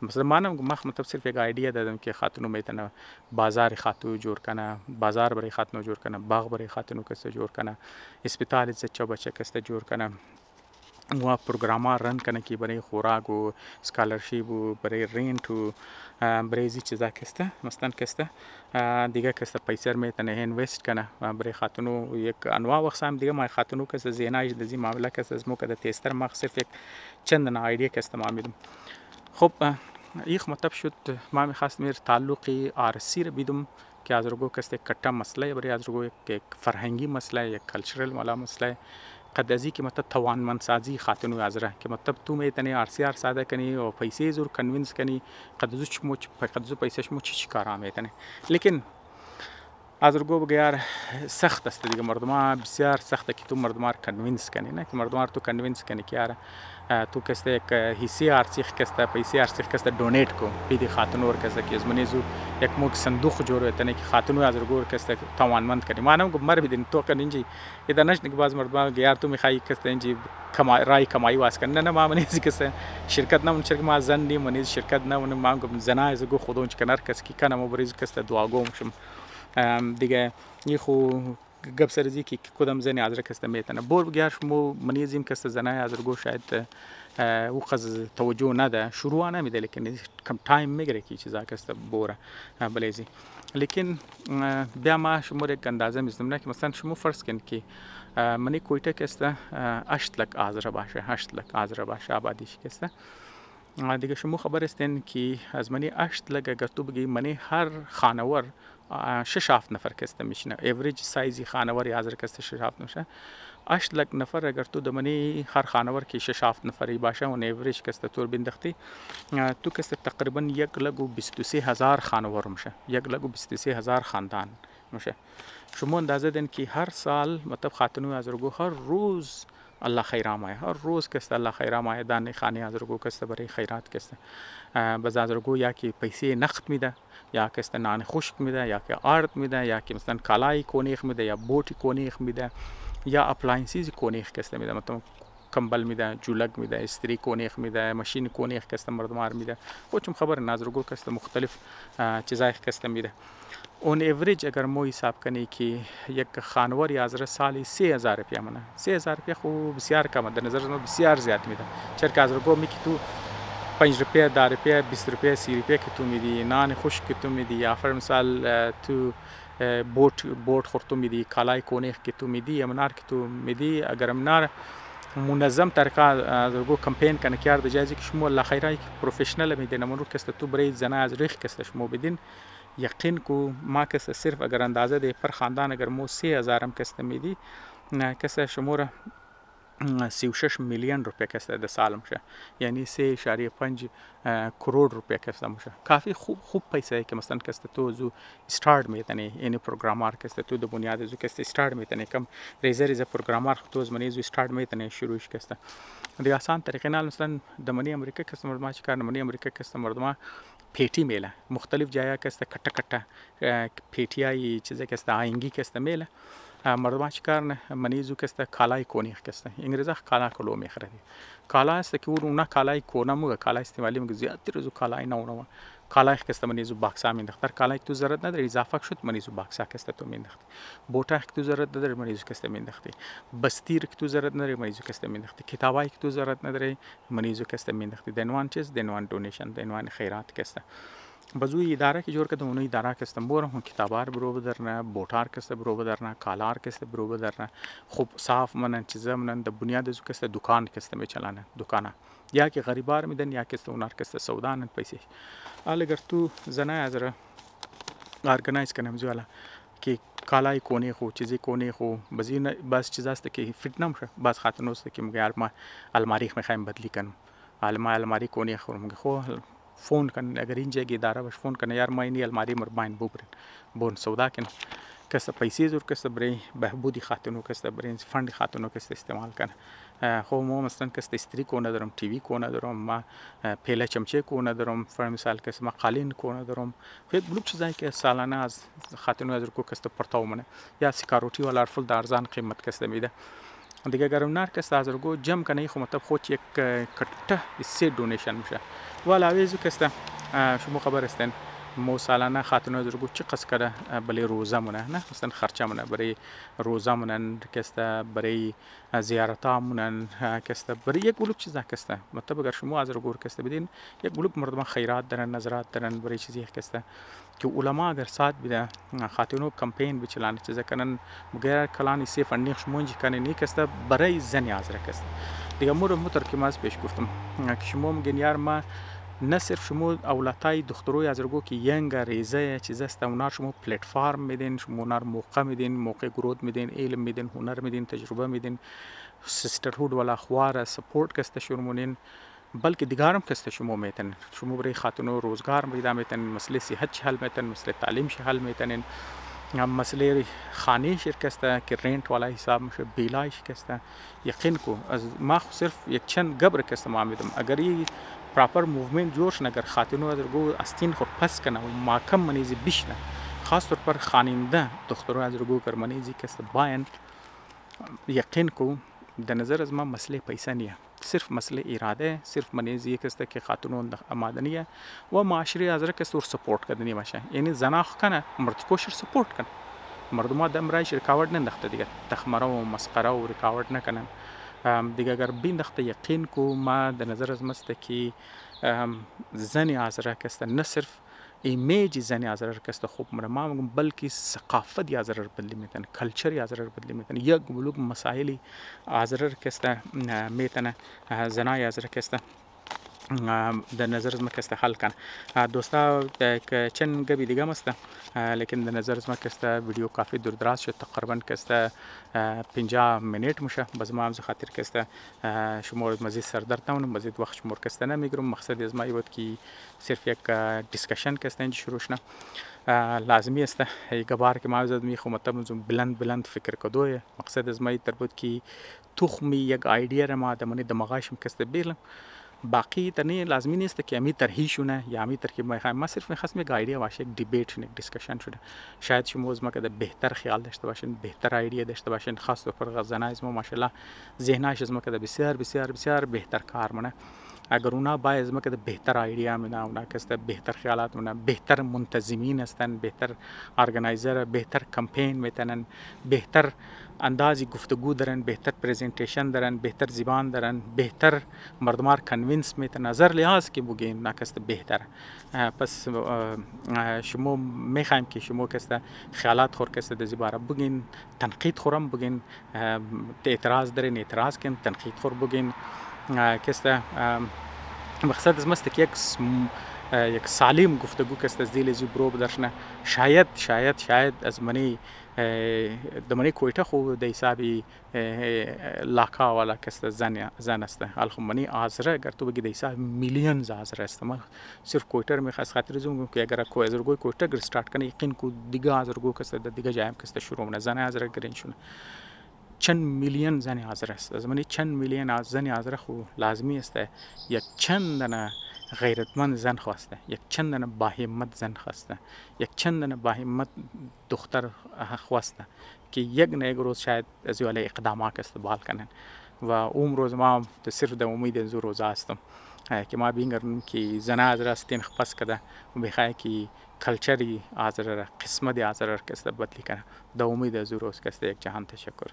مثلا منم مطلب صرف یک ایده دادم که خاتونو میتونه بازار خاتو جور کنه بازار برای خاتونو جور کنه باغ برای خاتونو کسته جور کنه اسپیتال زچا بچه کسته جور کنه و پروگرام‌ها رن کنه که برای خوراک و اسکالرشیپ و برای رینت و برای زی چیزا کسته مثلا کسته دیگه کسته پیسر میتونه اینوست کنه برای خاتونو یک انواع و اقسام دیگه ما خاتونو کسته زینایش دزی معامله کسته از موقع تستر ما صرف یک چند ایده کسته ما میدم. خب یک مطلب شد ما میخواست میر تعلقی آرسی رو بیدم که از رگو کسته کٹا مسئله برای از رگو یک فرهنگی مسئله یک کلچرل والا مسئله قد ازی که مطلب توانمندسازی خاتونو ازره که مطلب تو میتونی آرسی ساده کنی و پیسه زور کنوینس کنی قد ازو پیسه شمو چی کارا میتونه لیکن آذرگو بگیار سخت است دیگه، مردم بسیار سخته که تو مردم رو کنوینس کنی، نه که مردم رو تو کنوینس کنی که یار تو کسته یک حصه ارسیخ کسته پیسه ارسیخ کسته دونیت کو پیدی خاتون ور کسته که از منیزو یک موک صندوق جوړ وته که خاتون آذرگو ور کسته توانمند کنی. ما نم گمر بدین تو کنینجی ادانش که باز مردم گیار تو میخوای کسته اینجی رای کمایی واسه نه ما منیز کسته شرکت نمون شرکت ما زن نی منیز شرکت نمون ما گم زنا از گو خودون چ کنار کس کی کنه مبریز کسته دعاگوم شم دیگه یه خو گپ سرزی که کدام زنی آذر کسته میتونه بور بگیرش مو منیزیم کسته زنای آذرگو شاید او قز توجه نده شروع نمیده لیکن کم تایم میگیره که چیزا کسته بوره بلیزی. لیکن بیا ما شما یک اندازه میزنم نه که مثلا شما فرض کن که منی کویته کسته 8 لک آذر باشه 8 لک آذر باشه آبادیش کسته دیگه شما خبر استین که از منی 8 لک اگر تو بگی منی هر خانوار 6 نفر کسته میشینه ایوریج سایزی خانواری آذر کسته 6 میشه 8 لک نفر اگر تو دمنی هر خانوار که 6 نفری باشه اون ایوریج کسته طور بندختی تو کسته تقریبا 1,23,000 خانوار میشه 1,23,000 خاندان میشه. شما اندازه دین که هر سال مطلب خاتون آذرگو هر روز الله خیرام آیه هر روز کسته الله خیرام آیه دان خانه آذرگو کسته برای خیرات کسته باز آذرگو یا که پیسه نقد میده یا کسته نان خشک میده یا که آرد میده یا که مثلا کالای کونیخ میده یا بوتی کونیخ میده یا اپلاینسیز کونیخ کسته میده مثلا کمبل میده جولگ میده استری کونیخ میده ماشین کونیخ کسته مردمار میده خودم خبر آذرگو کسته مختلف چیزای کسته میده. اون ایوریج اگر مو حساب کنی که یک خانواری آذر سالی 3000 روپیه منه 3000 روپیه خو بسیار کمه در نظر من بسیار زیاد میده چرا که آذرگو می که تو 5 روپیه 10 روپیه 20 روپیه 30 روپیه که تو میدی نان خشک که تو میدی یا فر مثال تو بوت خورتو میدی کالای کونیخ که تو میدی یا منار که تو میدی اگر منار منظم طریقه آذرگو کمپین کنه که د جایزی که شما الله خیرای پروفشنال میدین منو کسته تو برای زنا از ریخ کسته شما بدین یقین کو ما کسته صرف اگر اندازه ده پر خاندان اگر مو 3000 هم کسته میدی کسته شما را 36 میلیون روپیه کسته ده سال میشه یعنی 3.5 کروڑ روپیه کسته میشه کافی خوب پیسه که مثلا کسته تو زو استارت میتنی این پروگرامر کسته تو د بنیاد زو کسته استارت میتنی کم ریزه پروگرامر تو از منی زو استارت میتنی شروعش کسته دی آسان طریقه نال مثلا د منی امریکا کسته مردم چ کار منی امریکا کسته مردم پیٹی میله مختلف جایا کسته کټه کټه پیټیای چیزه کسته آینگی کسته میله مردم چیکار نه منیزو کسته کالای کونیخ کسته انگلیزا کالا کلو میخره کالا است که اون کالای کونه مو کالا استعمالی مو زیاد روزو کالای نه اونو کالای کسته منیزو باکسا میندختر کالای تو ضرورت نداره اضافه شد منیزو باکسا کسته تو میندختی بوتا تو ضرورت نداره منیزو کسته میندختی بستیر تو ضرورت نداره منیزو کسته میندختی کتابای تو ضرورت نداره منیزو کسته میندختی دنوان چیز دنوان دونیشن دنوان خیرات کسته بازوی اداره که جور کردم اونو اداره کستم بورم هم کتابار برو بدرنه بوتار کسته برو بدرنه کالار کسته برو بدرنه خوب صاف منن چیزا منن د بنیاد زو کسته دکان کسته میچلانه دکانه یا که غریبار میدن یا کسته اونار کسته سودانن پیسه اگر تو زنای ازره ارگنایز کنم زوالا که کالای کونی خو چیزی کونی خو باز چیز است که فیت نمیشه باز خاطر است که میگه الماری میخوایم بدلی کنم الماری کونی خو میگه خو فون کن اگر اینجا اداره باش فون کنه یار ما اینی الماری مرباین ببرین بون سودا کن کس پیسې زور کس برای بهبودی خاتونو کس برای فند خاتونو کس استعمال کنه خو ما مثلا کس استری کو ندارم تی وی کو ندارم ما پیله چمچه کو ندارم فر مثال کس ما قالین کو ندارم خیلی بلوک چیزایی که سالانه از خاتونو از کو کس پرتاو منه یا سکاروتی ولا ارفل دارزان قیمت کس میده دیگه گرم نار کس آذرگو جمع کنه خو مطلب خود یک کټه سه دونیشن میشه والا ویزو کسته شما خبر استن مو سالانه خاتون آذرگو چی قص کرده برای روزه مونه نه مثلا خرچه مونه برای روزه مونن کسته برای زیارتا مونن کسته برای یک گلوب چیزا کسته مطلب اگر شما آذرگو کسته بدین یک گلوب مردم خیرات دارن نظرات دارن برای چیزی کسته که علما اگر ساعت بده خاتونو کمپین بچلانه چیزا کنن مگر کلانی سی فندینگ شمونجی کنه نی کسته برای زنی آذر کسته دیگه موتر که ما از پیش گفتم که شما میگین یار ما نه صرف شما اولادای دختروی آذرگو که ینگ ریزه چیز است اونار شما پلتفرم میدین شما اونار موقع میدین موقع گرود میدین علم میدین هنر میدین تجربه میدین سیسترهود ولا خوار سپورت کسته شرومونین بلکه دیگرم کسته شما میتن شما برای خاتونو روزگار پیدا میتن مسئله صحت حل میتن مسئله تعلیم حل میتن مسئله خانه شرکت است که رنت والا حساب میشه، بیلای شکست است. یقین کو از ما صرف یک چند گبر کست ما میدم اگر این پراپر موومنت جوش نگر خاتونو از رگو استین خور پس کنه و ماکم منیزی بیشتر خاص طور پر خاننده دخترو از رگو کر منیزی کست باین یقین کو در نظر از ما مسئله پیسه نیه، صرف مسئله اراده، صرف منیزی کست که خاتونو آمادنیه و معاشره از رکست ور سپورت کردنی باشه. یعنی زناخ کنه مرد کوشش سپورت کنه، مردم دم رایش رکاورد نندخته دیگه تخمره و مسخره و رکاورد نکنن دیگه. اگر بیندخته یقین کو ما در نظر از مست که زنی آزره کست نه صرف ایمیج زنی آزره کست خوب مره ما میگم بلکه ثقافت آزره بدلی میتونه، کلچر آزره بدلی میتونه، یک بلوگ مسائلی آزره کست میتونه زنای آزره کست در نظر از ما کست حل کن. دوستا چند گبی دیگه است لیکن در نظر از ما کست ویدیو کافی دور دراز شد، تقریبا کست 50 منیت میشه. باز ما هم خاطر کست شما مزید سردرد نمونم، مزید وقت شما کست نمیگیرم. مقصد از ما بود که صرف یک دیسکشن کست اینجا شروع شد. لازمی است یک بار که ما زد میخوام مطمئن بلند فکر کدوه. مقصد از ما بود که تخمی یک ایده را ما دمانی دماغشم کست بیلم. باقی تنی لازمی نیست که امی ترهیشونه یا امی ترکیب ما صرف می‌خواستم یک ایده باشه، یک دیبیت یک دیسکشن شده. شاید شما از ما که بهتر خیال داشته باشین، بهتر ایده داشته باشین، خاص طور پر زنای از ما ماشاءالله ذهنش از ما که بسیار بسیار بسیار بهتر کار منه. اگر اونا با از ما که بهتر ایده میدن، اونا که بهتر خیالات میدن، بهتر منتظمین هستن، بهتر ارگانایزر، بهتر کمپین میتونن، بهتر اندازی گفتگو دارن، بهتر پریزنتیشن دارن، بهتر زبان دارن، بهتر مردمار کنوینس میتن نظر لحاظ که بگیم نکست بهتر. پس شما میخوایم که شما کست خیالات خور کست دزی باره بگین، تنقید خورم بگین، اعتراض دارین اعتراض کن، تنقید خور بگین کست. مقصد از مست که یک سالم گفتگو کست از دیل زی برو بدرشنه. شاید از منی دمانی کویتا خو د حسابی لاکا والا کست زن است. الخو منی آزره اگر تو بگی د حساب میلیون آزره است. ما صرف کویتا می خاص خاطر زوم که اگر کو ازرگوی کویتا گر استارت کنه یقین کو دیگه آزرگو کست دیگه جایم کست شروع نه زن آزره گرین شونه. چند میلیون زن آزره است. از منی چند میلیون زن آزره خو لازمی است یک چند غیرتمند زن خواسته، یک چندن با همت زن خواسته، یک چندن با همت دختر خواسته که یک نه یک روز شاید از این اقدامات استقبال کنن و اون روز ما صرف در امید از روز هستم که ما بینگرم که زن آزره است خپس کده و بخواه که کلچری آزره قسمت آزره کست بدلی کنه. در امید از روز کست یک جهان تشکر.